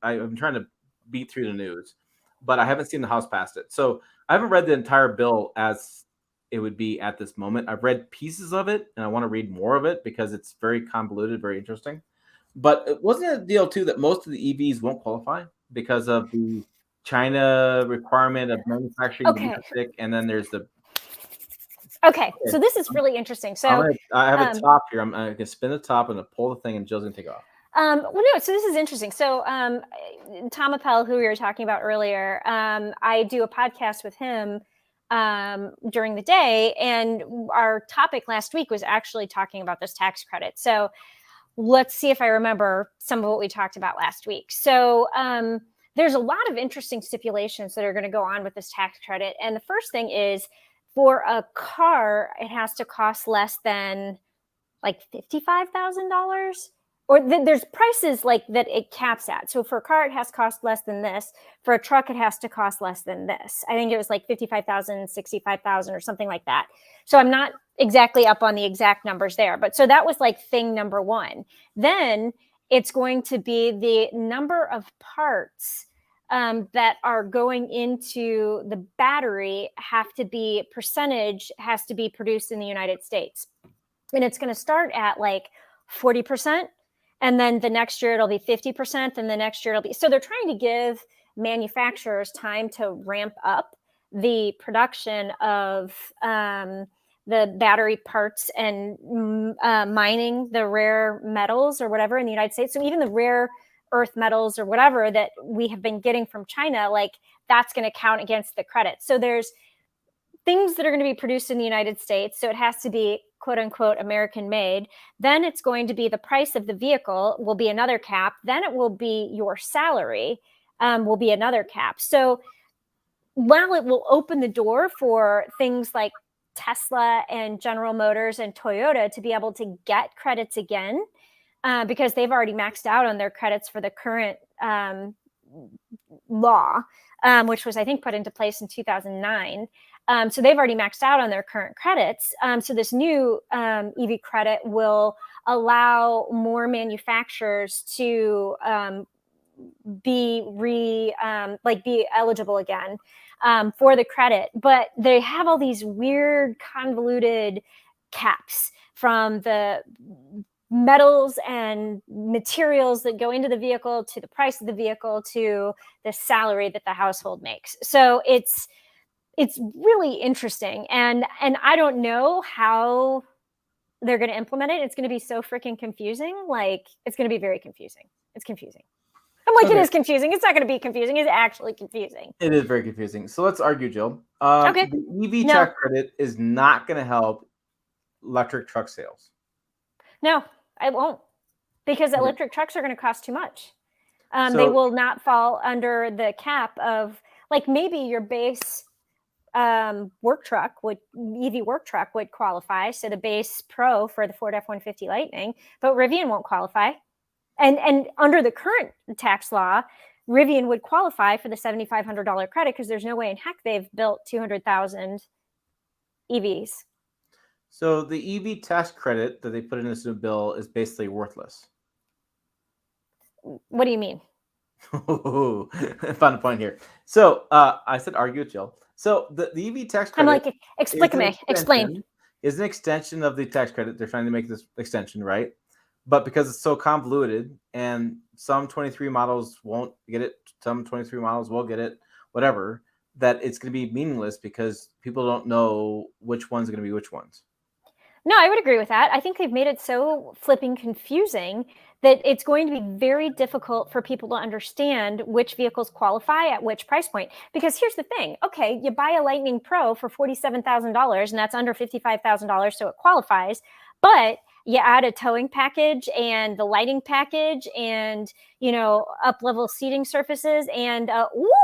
I'm trying to beat through the news, but I haven't seen the House passed it. So I haven't read the entire bill as it would be at this moment. I've read pieces of it, and I want to read more of it because it's very convoluted, very interesting. But it wasn't a deal too that most of the EVs won't qualify because of the China requirement of manufacturing domestic, and then there's the. Okay, so this is really interesting. So I have a top here. I'm gonna spin the top and pull the thing, and Jill's gonna take off. Well, no, so this is interesting. So Tom Appel, who we were talking about earlier, I do a podcast with him during the day, and our topic last week was actually talking about this tax credit. So let's see if I remember some of what we talked about last week. So there's a lot of interesting stipulations that are going to go on with this tax credit. And the first thing is, for a car, it has to cost less than like $55,000. Or there's prices like that it caps at. So for a car, it has to cost less than this. For a truck, it has to cost less than this. I think it was like 55,000, 65,000 or something like that. So I'm not exactly up on the exact numbers there. But so that was like thing number one. Then it's going to be the number of parts that are going into the battery has to be produced in the United States. And it's going to start at like 40%. And then the next year it'll be 50%. And the next year it'll be. So they're trying to give manufacturers time to ramp up the production of the battery parts and mining the rare metals or whatever in the United States. So even the rare earth metals or whatever that we have been getting from China, like that's going to count against the credit. So there's things that are going to be produced in the United States. So it has to be quote unquote American made. Then it's going to be the price of the vehicle will be another cap. Then it will be your salary will be another cap. So while it will open the door for things like Tesla and General Motors and Toyota to be able to get credits again, because they've already maxed out on their credits for the current law, which was, I think, put into place in 2009. So they've already maxed out on their current credits. So this new EV credit will allow more manufacturers to be eligible again for the credit. But they have all these weird, convoluted caps from the metals and materials that go into the vehicle to the price of the vehicle to the salary that the household makes. So it's really interesting, and I don't know how they're going to implement it. It's going to be so freaking confusing. Like, it's going to be very confusing. It's confusing. I'm like, okay. It is confusing. It's not going to be confusing. It's actually confusing. It is very confusing. So let's argue, Jill. Okay. The EV tax credit is not going to help electric truck sales. No, it won't, because electric trucks are going to cost too much. They will not fall under the cap of, like, maybe your base EV work truck would qualify. So the base Pro for the Ford F-150 Lightning, but Rivian won't qualify. And under the current tax law, Rivian would qualify for the $7,500 credit, because there's no way in heck they've built 200,000 EVs. So the EV tax credit that they put in this new bill is basically worthless. What do you mean? Found a point here. So I said argue with Jill. So the EV tax credit, I'm like, explain. Is an extension of the tax credit. They're trying to make this extension, right? But because it's so convoluted, and some 23 models won't get it, some 23 models will get it, whatever, that it's going to be meaningless because people don't know which one's going to be which ones. No, I would agree with that. I think they've made it so flipping confusing that it's going to be very difficult for people to understand which vehicles qualify at which price point. Because here's the thing. Okay, you buy a Lightning Pro for $47,000, and that's under $55,000, so it qualifies. But you add a towing package and the lighting package and, up-level seating surfaces, and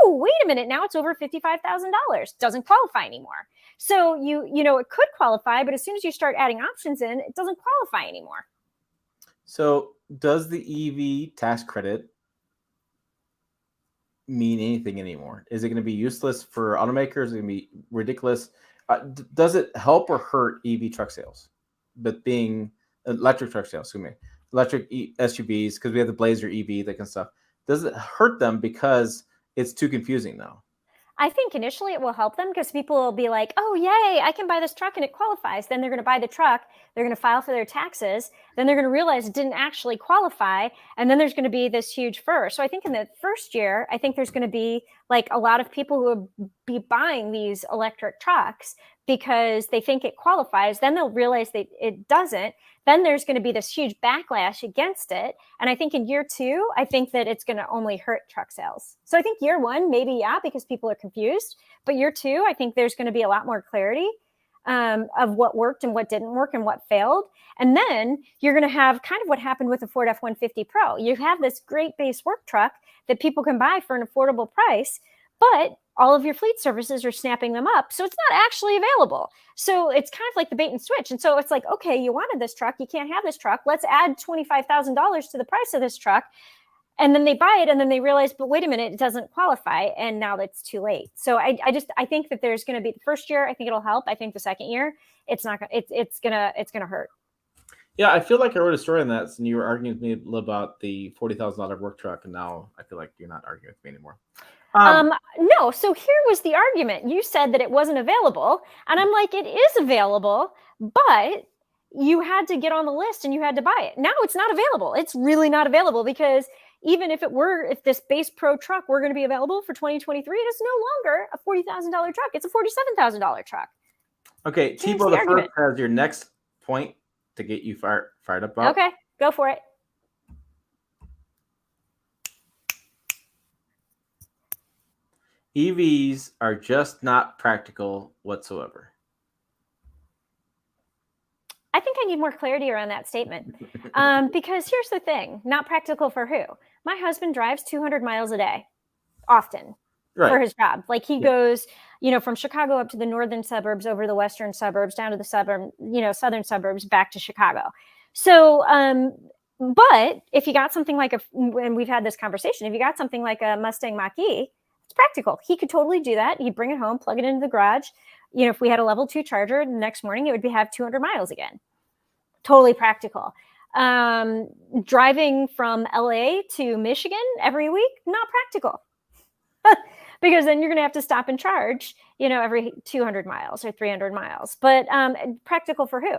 wait a minute, now it's over $55,000. Doesn't qualify anymore. So it could qualify, but as soon as you start adding options in, it doesn't qualify anymore. So does the EV tax credit mean anything anymore? Is it going to be useless for automakers? Is it going to be ridiculous? Does it help or hurt EV truck sales? But being electric truck sales, excuse me, electric SUVs, because we have the Blazer EV, that kind of stuff. Does it hurt them because it's too confusing now? I think initially it will help them, because people will be like, oh, yay, I can buy this truck and it qualifies. Then they're going to buy the truck. They're going to file for their taxes. Then they're going to realize it didn't actually qualify. And then there's going to be this huge furor. So I think in the first year, I think there's going to be like a lot of people who will be buying these electric trucks because they think it qualifies. Then they'll realize that it doesn't. Then there's going to be this huge backlash against it. And I think in year two, I think that it's going to only hurt truck sales. So I think year one, maybe, yeah, because people are confused. But year two, I think there's going to be a lot more clarity of what worked and what didn't work and what failed. And then you're going to have kind of what happened with the Ford F-150 Pro. You have this great base work truck that people can buy for an affordable price, but all of your fleet services are snapping them up. So it's not actually available. So it's kind of like the bait and switch. And so it's like, okay, you wanted this truck. You can't have this truck. Let's add $25,000 to the price of this truck. And then they buy it, and then they realize, but wait a minute, it doesn't qualify. And now it's too late. So I think that there's going to be the first year, I think it'll help. I think the second year, it's not going to, it's going to hurt. Yeah, I feel like I wrote a story on that, and you were arguing with me about the $40,000 work truck, and now I feel like you're not arguing with me anymore. No. So here was the argument. You said that it wasn't available, and I'm like, it is available, but you had to get on the list and you had to buy it. Now it's not available. It's really not available, because even if this base Pro truck were going to be available for 2023, it is no longer a $40,000 truck. It's a $47,000 truck. Okay, Tebow the First has your next point to get you fired up about. Okay, go for it. EVs are just not practical whatsoever. I think I need more clarity around that statement. Because here's the thing, not practical for who? My husband drives 200 miles a day, often, for his job. Like he goes, from Chicago up to the northern suburbs, over the western suburbs, down to the southern suburbs, back to Chicago. So, but if you got something like and we've had this conversation, if you got something like a Mustang Mach-E, It's practical. He could totally do that. He'd bring it home, plug it into the garage. You know, if we had a level 2 charger, the next morning it would have 200 miles again. Totally practical. Driving from LA to Michigan every week, not practical. Because then you're going to have to stop and charge, you know, every 200 miles or 300 miles. But practical for who?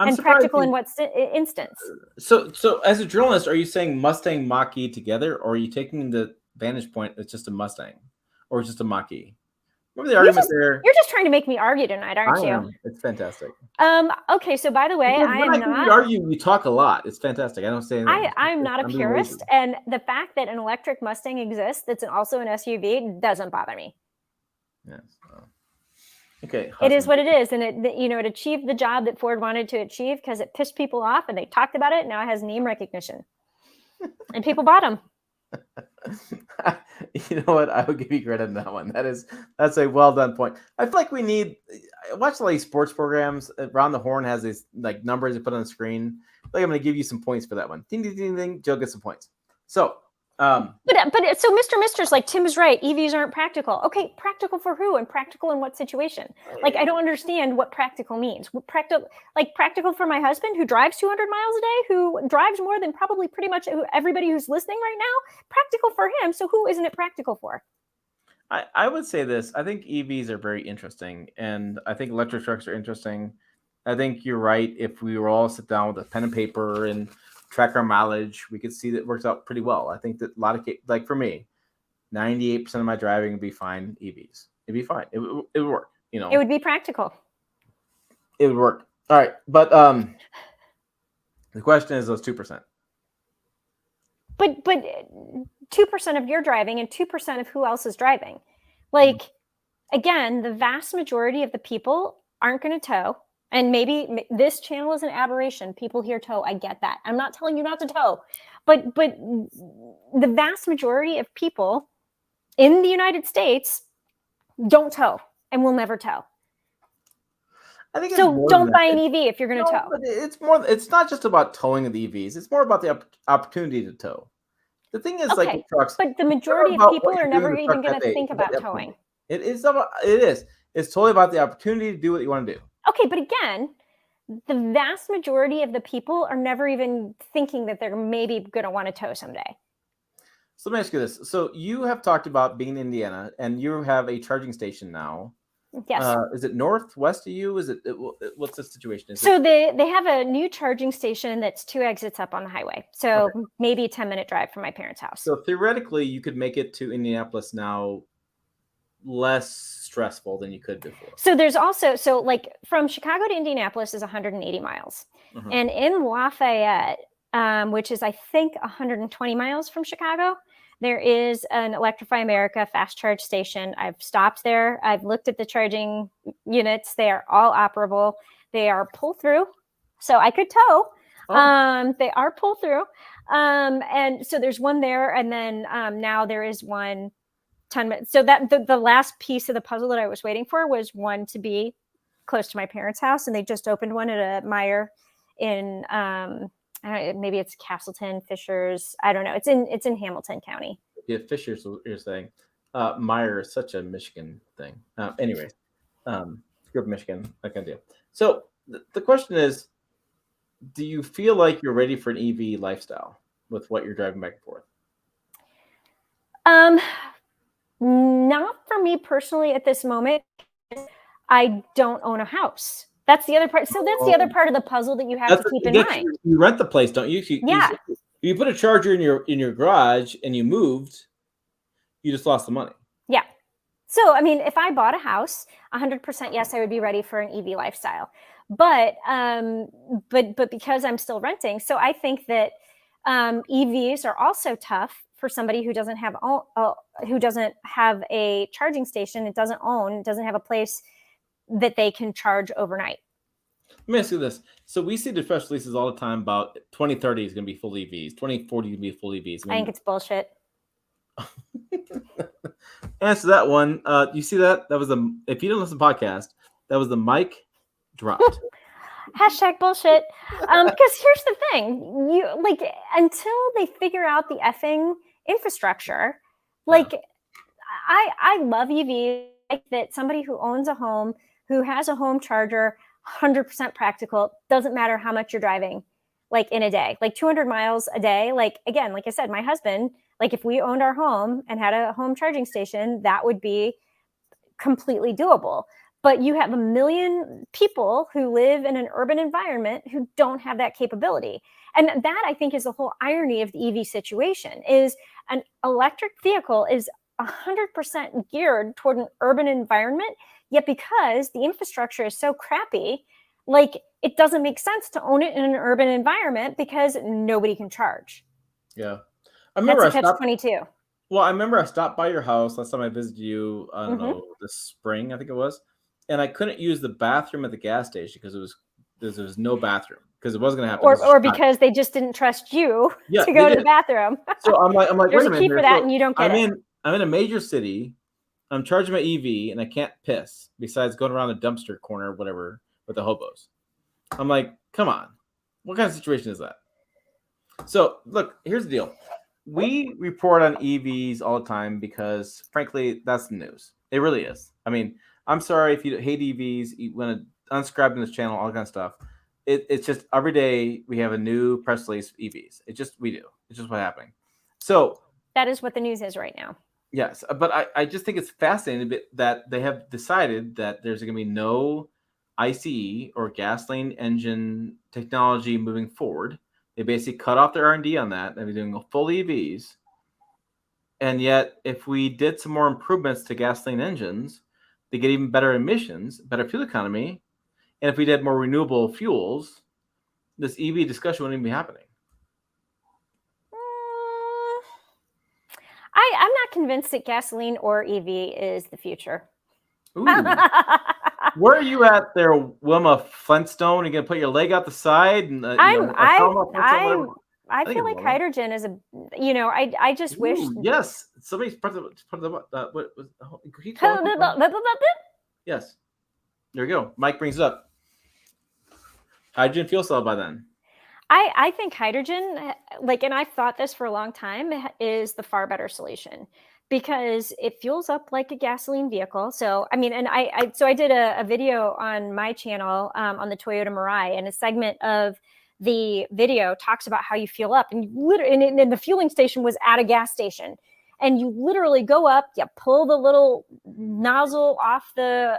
And practical in what instance? So as a journalist, are you saying Mustang Mach-E together, or are you taking the vantage point it's just a Mustang or just a Mach-E? Remember the argument there? You're just trying to make me argue tonight, aren't you? I am. It's fantastic. Okay, so by the way, I am not. Argue, you talk a lot. It's fantastic. I don't say anything. I'm not a purist, and the fact that an electric Mustang exists that's also an SUV doesn't bother me. Yes. Okay. It is what it is, and it achieved the job that Ford wanted to achieve because it pissed people off, and they talked about it. And now it has name recognition, and people bought them. You know what? I would give you credit on that one. That's a well done point. I feel like I watch a lot of sports programs. Round the Horn has these like numbers they put on the screen. I think I'm going to give you some points for that one. Ding, ding, ding, ding. Joe gets some points. So, so Mister's like, Tim is right. EVs aren't practical. Okay, practical for who and practical in what situation? Like, I don't understand what practical means. Practical for my husband who drives 200 miles a day, who drives more than probably pretty much everybody who's listening right now. Practical for him. So who isn't it practical for? I would say this. I think EVs are very interesting, and I think electric trucks are interesting. I think you're right. If we were all sit down with a pen and paper and track our mileage, we could see that it works out pretty well. I think that a lot of like for me, 98% of my driving would be fine. EVs, it'd be fine. It would work. You know, it would be practical. It would work. All right, but the question is those 2%. But 2% of your driving and 2% of who else is driving. Like, again, the vast majority of the people aren't going to tow. And maybe this channel is an aberration. People here tow. I get that. I'm not telling you not to tow. But the vast majority of people in the United States don't tow and will never tow. I think so. Don't buy an EV if you're going to tow. But it's not just about towing the EVs. It's more about the opportunity to tow. The thing is, like with trucks, but the majority of people are never even going to think about towing. It is. It's totally about the opportunity to do what you want to do. Okay, but again, the vast majority of the people are never even thinking that they're maybe going to want to tow someday. So let me ask you this. So you have talked about being in Indiana, and you have a charging station now. Yes. Is it northwest of you? Is it what's the situation? They have a new charging station that's 2 exits up on the highway. So maybe a 10-minute drive from my parents' house. So theoretically, you could make it to Indianapolis now less stressful than you could before. So there's also, like from Chicago to Indianapolis is 180 miles. Mm-hmm. And in Lafayette, which is I think 120 miles from Chicago, there is an Electrify America fast charge station. I've stopped there. I've looked at the charging units. They are all operable. They are pull through. So I could tow. They are pull through. And so there's one there. And then now there is one 10 minutes. So that the last piece of the puzzle that I was waiting for was one to be close to my parents' house. And they just opened one at a Meijer in maybe it's Castleton, Fishers. I don't know. It's in Hamilton County. Yeah, Fishers, you're saying. Meijer is such a Michigan thing. Anyway, grew up in Michigan, that kind of deal. So the question is, do you feel like you're ready for an EV lifestyle with what you're driving back and forth? Not for me personally at this moment. I don't own a house. That's the other part. So that's the other part of the puzzle that you have to keep in mind. You rent the place, don't you? You put a charger in your garage and you moved, you just lost the money. Yeah. So, I mean, if I bought a house, 100% yes, I would be ready for an EV lifestyle. But because I'm still renting, so I think that EVs are also tough for somebody who doesn't have a charging station, doesn't have a place that they can charge overnight. Let me ask you this. So we see the press releases all the time about 2030 is going to be full EVs. 2040 is going to be full EVs. I think it's bullshit. Answer that one. You see that? That was if you didn't listen to the podcast, that was the mic dropped. Hashtag bullshit. Because here's the thing. Until they figure out the effing infrastructure, I love EVs. Like that somebody who owns a home, who has a home charger, 100% practical, doesn't matter how much you're driving, like in a day, like 200 miles a day. Like, again, like I said, my husband, like if we owned our home and had a home charging station, that would be completely doable. But you have a million people who live in an urban environment who don't have that capability. And that, I think, is the whole irony of the EV situation, is an electric vehicle is 100% geared toward an urban environment, yet because the infrastructure is so crappy, like it doesn't make sense to own it in an urban environment because nobody can charge. Yeah. I remember That's a catch-22. Well, I remember I stopped by your house last time I visited you, I don't Mhm. know, this spring, I think it was. And I couldn't use the bathroom at the gas station because there was no bathroom because it wasn't going to happen. This was Or Chicago. because they just didn't trust you Yeah, to they go to the did. bathroom. So I'm like, There's wait a a minute key for here. that, So and you don't get it. I'm in a major city. I'm charging my EV and I can't piss besides going around the dumpster corner or whatever with the hobos. I'm like, come on. What kind of situation is that? So look, here's the deal. We report on EVs all the time because, frankly, that's the news. It really is. I mean, I'm sorry if you hate EVs, you want to unsubscribe to this channel, all kind of stuff. It's just every day we have a new press release of EVs. We do. It's just what's happening. So That is what the news is right now. yes, but I just think it's fascinating that they have decided that there's going to be no ICE or gasoline engine technology moving forward. They basically cut off their R&D on that. They'll be doing full EVs. And yet, if we did some more improvements to gasoline engines, they get even better emissions, better fuel economy. And if we did more renewable fuels, this EV discussion wouldn't even be happening. I'm not convinced that gasoline or EV is the future. Ooh. Where are you at there, Wilma Flintstone? Are you gonna put your leg out the side and I feel like Wilma. hydrogen is I just wish. Yes, somebody's put the what was yes. There we go. Mike brings it up. Hydrogen fuel cell by then. I think hydrogen, like, and I've thought this for a long time, is the far better solution because it fuels up like a gasoline vehicle. So, I mean, and I did a video on my channel on the Toyota Mirai, and a segment of the video talks about how you fuel up, and and the fueling station was at a gas station. And you literally go up, you pull the little nozzle off the,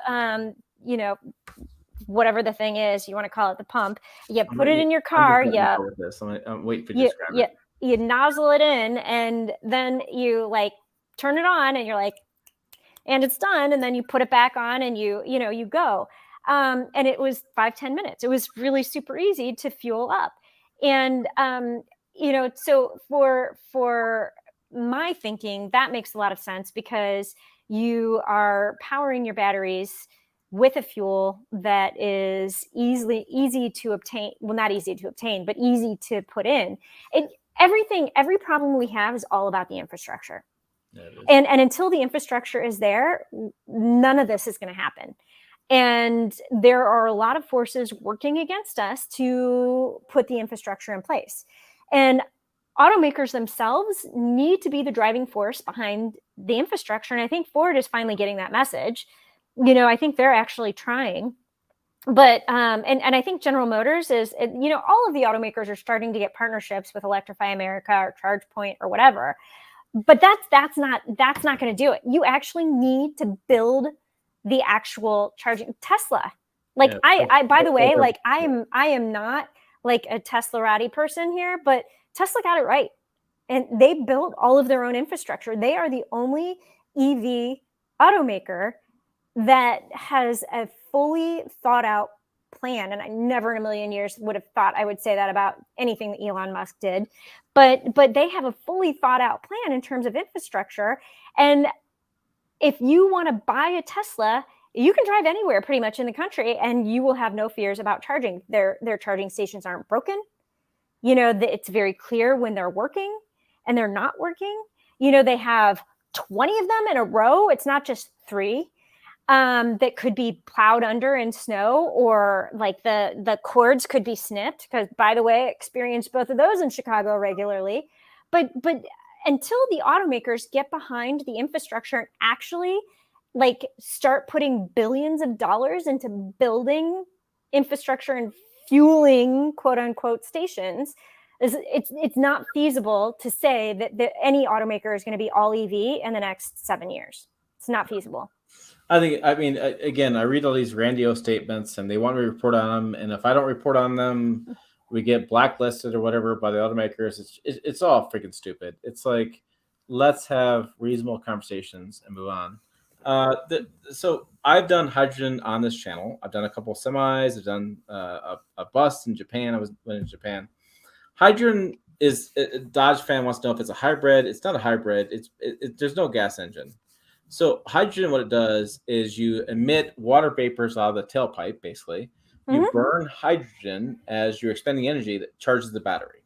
whatever the thing is, you want to call it, the pump. You put it in your car. I'm waiting for you to describe it. You nozzle it in, and then you like turn it on, and you're like, and it's done. And then you put it back on, and you go. And it was 5-10 minutes. It was really super easy to fuel up. And, so for my thinking, that makes a lot of sense because you are powering your batteries with a fuel that is easy to obtain. Well, not easy to obtain, but easy to put in. Every problem we have is all about the infrastructure. And until the infrastructure is there, none of this is going to happen. And there are a lot of forces working against us to put the infrastructure in place. And automakers themselves need to be the driving force behind the infrastructure. And I think Ford is finally getting that message. I think they're actually trying. But and I think General Motors is, all of the automakers are starting to get partnerships with Electrify America or ChargePoint or whatever. But that's not going to do it. You actually need to build the actual charging. Tesla. Like, I by the way, like I am not like a Tesla-ratty person here, but Tesla got it right. And they built all of their own infrastructure. They are the only EV automaker that has a fully thought out plan. And I never in a million years would have thought I would say that about anything that Elon Musk did. But they have a fully thought out plan in terms of infrastructure. And if you want to buy a Tesla, you can drive anywhere pretty much in the country and you will have no fears about charging. Their charging stations aren't broken. It's very clear when they're working and they're not working. They have 20 of them in a row. It's not just 3. That could be plowed under in snow, or like the cords could be snipped, because, by the way, I experienced both of those in Chicago regularly. But until the automakers get behind the infrastructure and actually like start putting billions of dollars into building infrastructure and fueling quote unquote stations, it's not feasible to say that any automaker is going to be all EV in the next 7 years. It's not feasible. I mean, again, I read all these grandiose statements and they want me to report on them. And if I don't report on them, we get blacklisted or whatever by the automakers. It's all freaking stupid. It's like, let's have reasonable conversations and move on. So I've done hydrogen on this channel. I've done a couple of semis. I've done a bus in Japan. I went in Japan. Hydrogen is Dodge fan wants to know if it's a hybrid. It's not a hybrid. There's no gas engine. So hydrogen, what it does is you emit water vapors out of the tailpipe. Basically, you burn hydrogen as you're expending energy that charges the battery.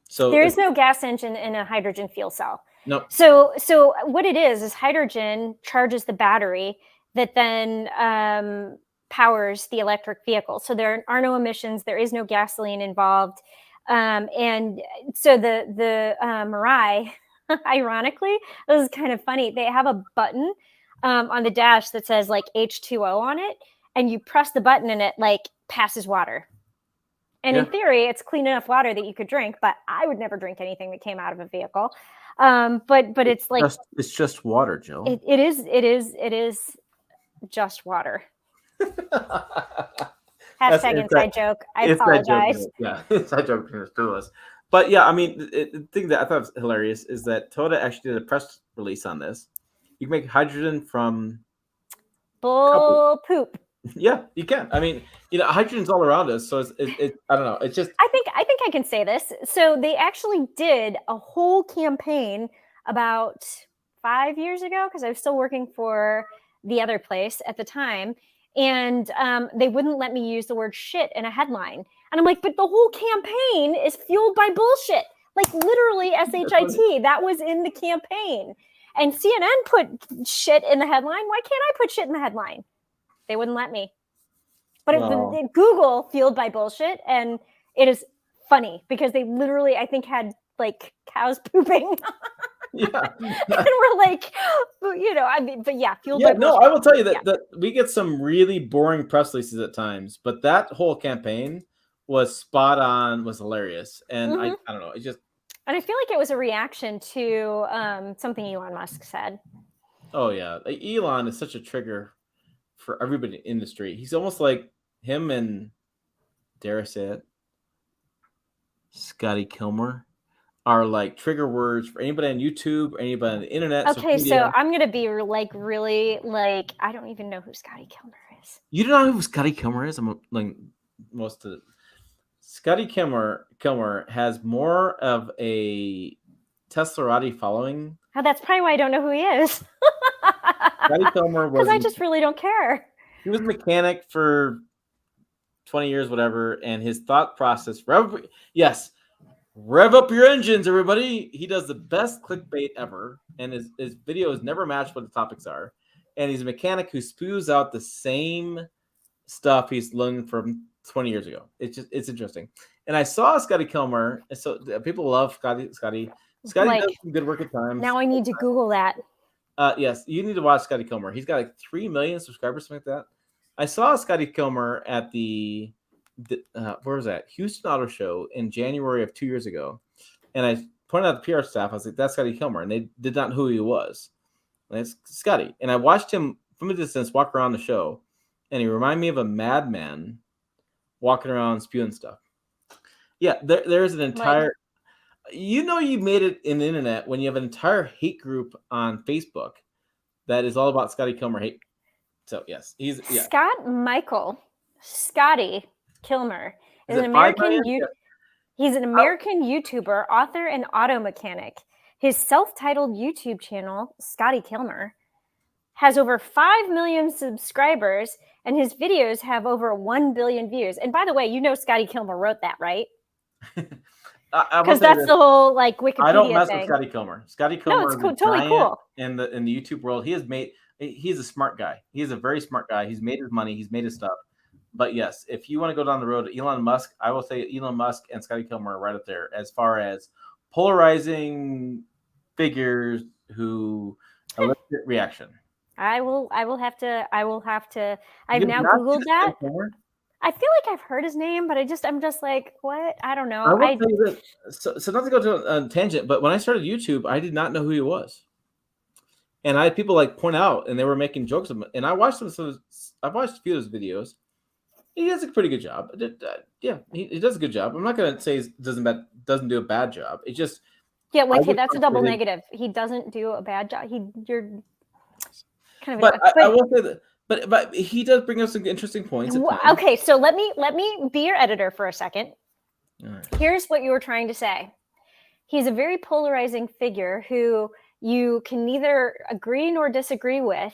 So there is no gas engine in a hydrogen fuel cell. No. So what it is hydrogen charges the battery that then powers the electric vehicle. So there are no emissions. There is no gasoline involved. And so the Mirai, ironically, this is kind of funny. They have a button on the dash that says like H2O on it, and you press the button and it like passes water. And in theory, it's clean enough water that you could drink, but I would never drink anything that came out of a vehicle. But it's like it's just water, Jill. It is just water. Hashtag inside joke. I apologize. Yeah, inside joke between the two of us. But yeah, I mean, the thing that I thought was hilarious is that Toyota actually did a press release on this. You can make hydrogen from bull poop. Yeah, you can. I mean, hydrogen's all around us, so it's I don't know. It's just. I think I can say this. So they actually did a whole campaign about 5 years ago, because I was still working for the other place at the time, and they wouldn't let me use the word shit in a headline. And I'm like, but the whole campaign is fueled by bullshit. Like literally SHIT. That was in the campaign. And CNN put shit in the headline. Why can't I put shit in the headline? They wouldn't let me. But Google fueled by bullshit, and it is funny because they literally, I think, had like cows pooping. Yeah. And we're like, I mean, but yeah, fueled by bullshit. No, I will tell you that we get some really boring press releases at times, but that whole campaign was spot on, was hilarious. And I don't know, it just. And I feel like it was a reaction to something Elon Musk said. Oh, yeah. Elon is such a trigger for everybody in the industry. He's almost like him and, dare I say it, Scotty Kilmer are like trigger words for anybody on YouTube or anybody on the internet. Okay, so I'm going to be like really like, I don't even know who Scotty Kilmer is. You don't know who Scotty Kilmer is? I'm like most of Scotty Kilmer has more of a Teslarati following. Oh, that's probably why I don't know who he is. Scotty Kilmer was. Because I just really don't care. He was a mechanic for 20 years, whatever, and his thought process. Rev up your engines, everybody. He does the best clickbait ever, and his videos never match what the topics are. And he's a mechanic who spews out the same stuff he's learned from 20 years ago. It's interesting. And I saw Scotty Kilmer, and so people love Scotty. Scotty does some good work at times. Now I need to Google that. Yes, you need to watch Scotty Kilmer. He's got like 3 million subscribers, something like that. I saw Scotty Kilmer at the where was that? Houston Auto Show in January of 2 years ago. And I pointed out the PR staff. I was like, that's Scotty Kilmer. And they did not know who he was. And it's Scotty. And I watched him from a distance walk around the show. And he reminded me of a madman walking around spewing stuff. Yeah, there's an entire... you made it in the internet when you have an entire hate group on Facebook that is all about Scotty Kilmer hate. So yes, he's Scotty Kilmer is an American. He's an American YouTuber, author, and auto mechanic. His self-titled YouTube channel, Scotty Kilmer, has over 5 million subscribers, and his videos have over 1 billion views. And by the way, Scotty Kilmer wrote that, right? Because that's the whole like Wikipedia I don't mess thing. with Scotty Kilmer. Scotty Kilmer is totally cool in the YouTube world. He's a smart guy. He's a very smart guy. He's made his money. He's made his stuff. But yes, if you want to go down the road to Elon Musk, I will say Elon Musk and Scotty Kilmer are right up there as far as polarizing figures who elicit reaction. I will have to. I've You have now not seen Googled this man that. before? I feel like I've heard his name, but I'm just like, what? I don't I know. will tell you this. So not to go to a tangent, but when I started YouTube, I did not know who he was, and I had people like point out, and they were making jokes of him. And I watched I've watched a few of his videos. He does a pretty good job. Yeah, he does a good job. I'm not going to say he doesn't do a bad job. It just Yeah, I wait, just that's a thought double that negative. He doesn't do a bad job. You're kind of but I but will say that. But he does bring up some interesting points at times. okay, so let me be your editor for a second. Right. Here's what you were trying to say. He's a very polarizing figure who you can neither agree nor disagree with,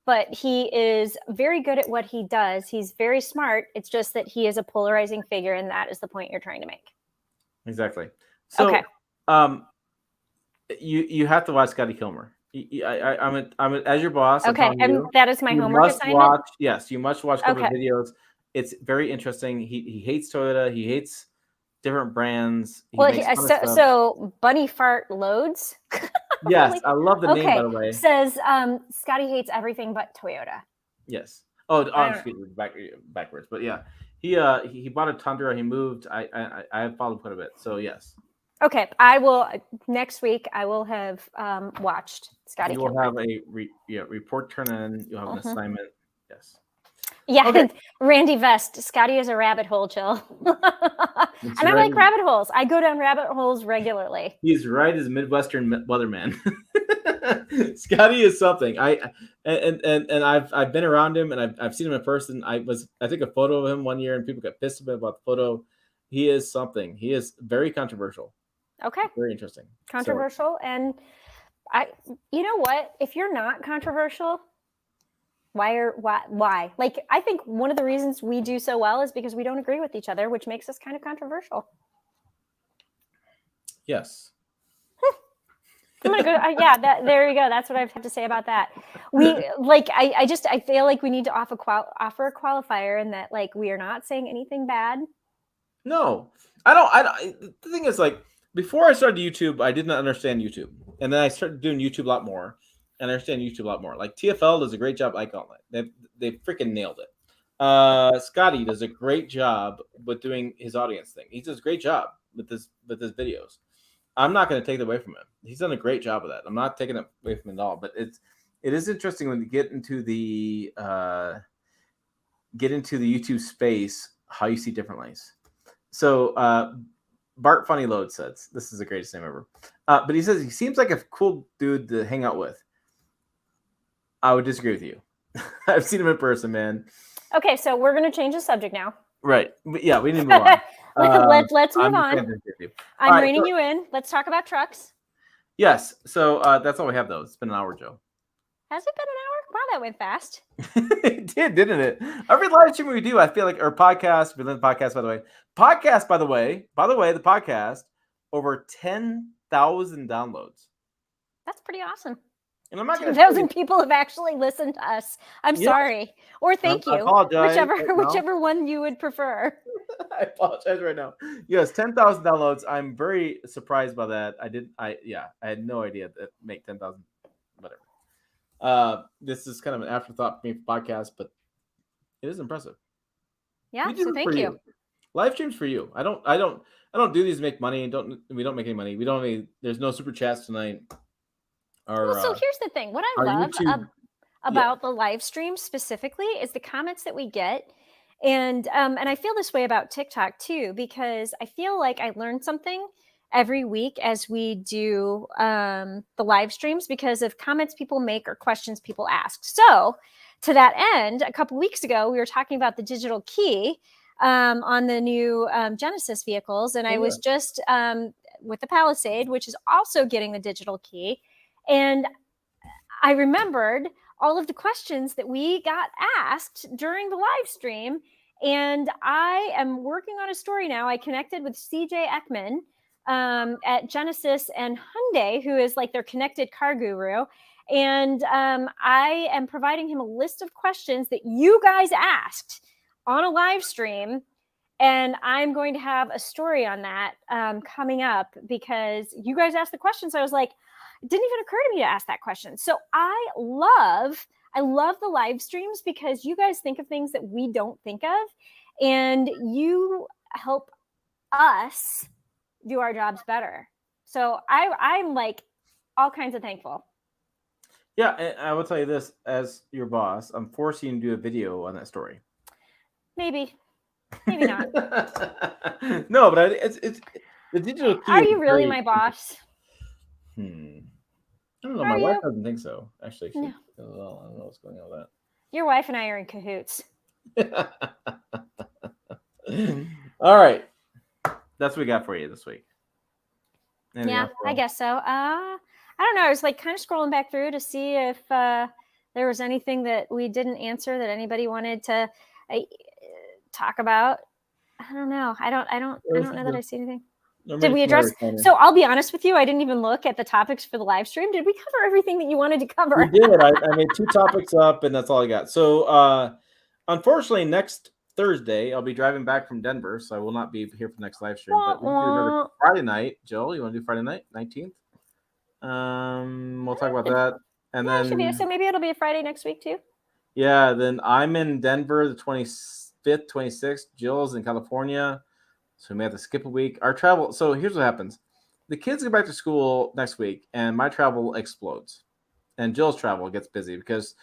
but he is very good at what he does. He's very smart. It's just that he is a polarizing figure, and that is the point you're trying to make. Exactly. So, okay. You have to watch Scotty Kilmer. I'm as your boss. Okay, and that is my homework assignment. You must watch a couple of videos. It's very interesting. He hates Toyota. He hates different brands. So Bunny Fart Loads. Yes, I love the name, by the way. Says Scotty hates everything but Toyota. Yes. Excuse me, backwards. But yeah, he bought a Tundra. He moved. I have followed quite a bit. So yes. Okay, I will next week. I will have watched Scotty. You will have a report turn in. You'll have an assignment. Yes. Yeah, okay. Randy Vest. Scotty is a rabbit hole, chill. And I like rabbit holes. I go down rabbit holes regularly. He's right as a Midwestern weatherman. Scotty is something. I've been around him and I've seen him in person. I took a photo of him one year and people got pissed about the photo. He is something. He is very controversial. Okay. Very interesting. Controversial. And you know what? If you're not controversial, why? Like, I think one of the reasons we do so well is because we don't agree with each other, which makes us kind of controversial. Yes. I'm gonna go. There you go. That's what I've had to say about that. I feel like we need to offer a qualifier in that, like, we are not saying anything bad. No, I don't. The thing is, like, before I started YouTube, I did not understand YouTube, and then I started doing YouTube a lot more. And I understand YouTube a lot more. Like TFL does a great job. I Gauntlet. They freaking nailed it. Scotty does a great job with doing his audience thing. He does a great job with his videos. I'm not going to take it away from him. He's done a great job of that. I'm not taking it away from him at all. But it is interesting when you get into the YouTube space how you see different lanes. So Bart Funny Load says this is the greatest name ever. But he says he seems like a cool dude to hang out with. I would disagree with you. I've seen him in person, man. Okay, so we're going to change the subject now. Right. Yeah, we need to move on. Let's move on. I'm reining you in. Let's talk about trucks. Yes. So that's all we have, though. It's been an hour, Joe. Has it been an hour? Wow, that went fast. It did, didn't it? Every live stream we do, I feel like, or podcast, we love the podcast, by the way. The podcast, over 10,000 downloads. That's pretty awesome. And I'm not going to 10,000 people have actually listened to us. I'm sorry. Or thank you. Whichever one you would prefer. I apologize right now. Yes, 10,000 downloads. I'm very surprised by that. I had no idea that make 10,000, whatever. This is kind of an afterthought for me for podcast, but it is impressive. Yeah, so thank you. Live streams for you. I don't do these to make money. We don't make any money. There's no super chats tonight. So here's the thing. What I love about the live stream specifically is the comments that we get. And I feel this way about TikTok too, because I feel like I learn something every week as we do the live streams because of comments people make or questions people ask. So to that end, a couple weeks ago, we were talking about the digital key on the new Genesis vehicles. And I was just with the Palisade, which is also getting the digital key. And I remembered all of the questions that we got asked during the live stream. And I am working on a story now. I connected with CJ Ekman at Genesis and Hyundai, who is like their connected car guru. And I am providing him a list of questions that you guys asked on a live stream. And I'm going to have a story on that coming up because you guys asked the question. So I was like, it didn't even occur to me to ask that question. So I love the live streams because you guys think of things that we don't think of, and you help us do our jobs better. So I'm like all kinds of thankful. Yeah, and I will tell you this, as your boss, I'm forcing you to do a video on that story. Maybe not. No, but it's the digital key. Are you really my boss? I don't know. Are My wife you? doesn't think so. Actually, she, No. well, I don't know what's going on with Your wife and I are in cahoots. that. All right, that's what we got for you this week. Anything else, I guess so. I don't know. I was like kind of scrolling back through to see if there was anything that we didn't answer that anybody wanted to talk about. I don't know. I don't know that I see anything. Did we address? So I'll be honest with you. I didn't even look at the topics for the live stream. Did we cover everything that you wanted to cover? We did. I made 2 topics up, and that's all I got. So, unfortunately, next Thursday I'll be driving back from Denver, so I will not be here for the next live stream. But we can do another Friday night. Joel, you want to do Friday night, 19th? We'll talk about that, and then so maybe it'll be a Friday next week too. Yeah, then I'm in Denver the 25th, 26th. Jill's in California. So we may have to skip a week. Our travel. So here's what happens. The kids go back to school next week, and my travel explodes. And Jill's travel gets busy because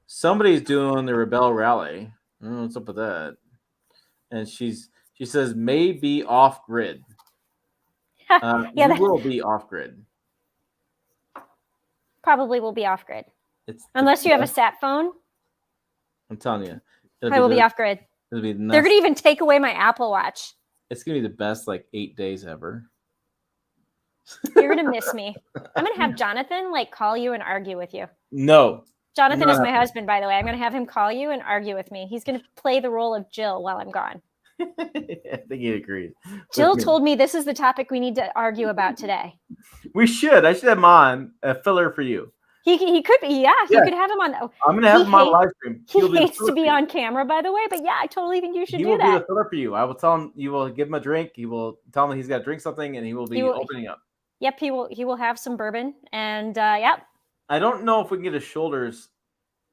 somebody's doing the Rebel Rally. I don't know what's up with that. And she says, may be off grid. You will be off grid. Probably will be off grid. Unless you have a sat phone. I'm telling you. I will be off grid. It'll be nuts. They're going to even take away my Apple Watch. It's going to be the best 8 days ever. You're going to miss me. I'm going to have Jonathan call you and argue with you. No. Jonathan is my husband, by the way. I'm going to have him call you and argue with me. He's going to play the role of Jill while I'm gone. I think he agreed. Jill told me this is the topic we need to argue about today. We should. I should have him on, a filler for you. He could be, yeah. You could have him on. I'm going to have him on live stream. He hates to be on camera, by the way, but yeah, I totally think you should do that. He will be the filler for you. I will tell him, you will give him a drink. You will tell him he's got to drink something, and he will be opening up. Yep, he will have some bourbon, and yep. I don't know if we can get his shoulders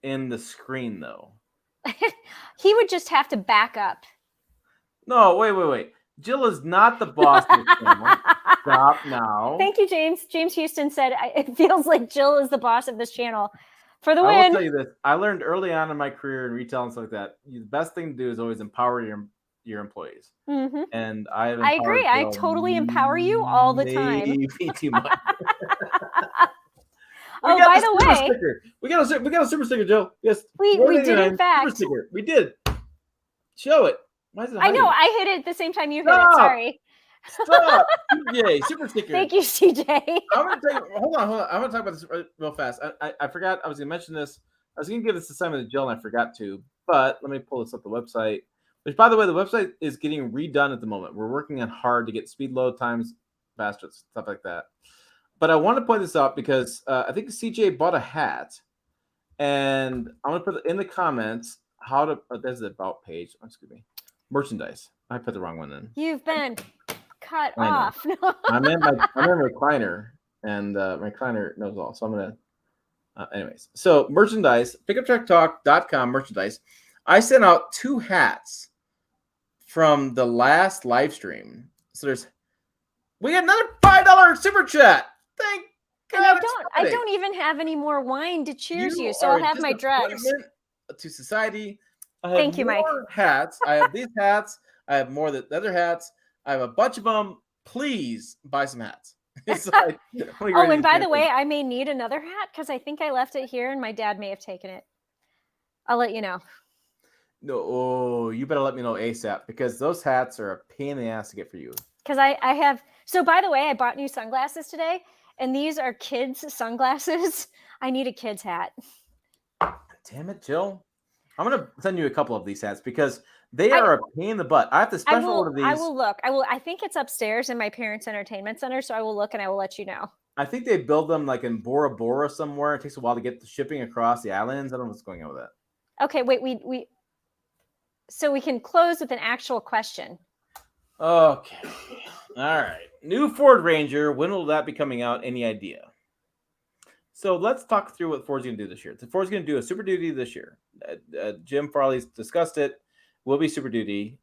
in the screen, though. He would just have to back up. No, wait. Jill is not the boss of the channel. Stop now. Thank you, James. James Houston said, it feels like Jill is the boss of this channel. For the win. I will tell you this. I learned early on in my career in retail and stuff like that, the best thing to do is always empower your employees. Mm-hmm. And I agree. I totally empower you all the time. Maybe too much. Oh, by the way. Sticker. We got a super sticker, Jill. Yes. We did, in fact. Super sticker. We did. Show it. Why is it hiding? I know. I hit it at the same time you hit it. Sorry. Stop. Yay, super sticker. Thank you, CJ. I'm going to tell you. Hold on. I'm going to talk about this real fast. I forgot. I was going to mention this. I was going to give this assignment to Jill, and I forgot to. But let me pull this up the website. Which, by the way, the website is getting redone at the moment. We're working on hard to get speed load times faster, stuff like that. But I want to point this out because I think CJ bought a hat. And I'm going to put in the comments how to – there's the about page. Excuse me. Merchandise. I put the wrong one in. You've been cut off. I'm in my recliner, and my recliner knows all. So I'm going to – anyways. So merchandise, pickuptrucktalk.com merchandise. I sent out 2 hats from the last live stream. So we got another $5 super chat. Thank God. I don't even have any more wine to cheers you, so I'll have my drugs. To society. Thank you, Mike. Hats. I have these hats. I have more than other hats. I have a bunch of them. Please buy some hats. And by the way, I may need another hat because I think I left it here and my dad may have taken it. I'll let you know. No, you better let me know ASAP because those hats are a pain in the ass to get for you. Because I have. So by the way, I bought new sunglasses today, and these are kids' sunglasses. I need a kid's hat. Damn it, Jill. I'm going to send you a couple of these hats because they are a pain in the butt. I have to special order these. I will look. I think it's upstairs in my parents' entertainment center, so I will look and I will let you know. I think they build them in Bora Bora somewhere. It takes a while to get the shipping across the islands. I don't know what's going on with that. Okay, wait. So we can close with an actual question. Okay. All right. New Ford Ranger. When will that be coming out? Any idea? So let's talk through what Ford's going to do this year. So Ford's going to do a Super Duty this year. Jim Farley's discussed it. Will be Super Duty.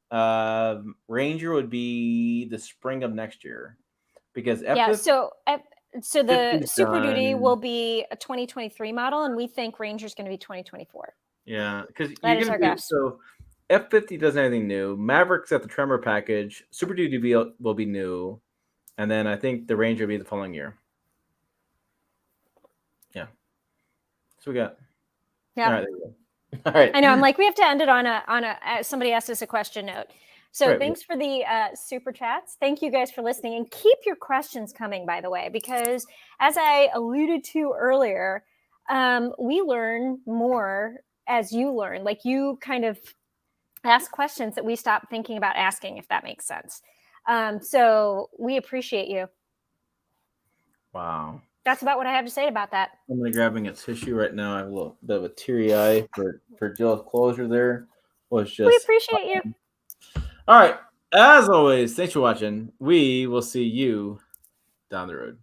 Ranger would be the spring of next year, because So the 50's Super Duty done. will be a 2023 model, and we think Ranger's going to be 2024. Yeah, because That you're is going our to do guess. so. F50 doesn't have anything new. Maverick's got the Tremor package. Super Duty will be new, and then I think the Ranger will be the following year. Yeah. So we got. Yeah. All right. There you go. All right. I know. I'm like, we have to end it on a somebody asked us a question note. So Right. thanks for the super chats. Thank you guys for listening, and keep your questions coming, by the way, because as I alluded to earlier, we learn more as you learn. Like, you kind of ask questions that we stop thinking about asking, if that makes sense. So we appreciate you. Wow. That's about what I have to say about that. I'm grabbing a tissue right now. I have a little bit of a teary eye for Jill's closure there. Was just. We appreciate you. All right. As always, thanks for watching. We will see you down the road.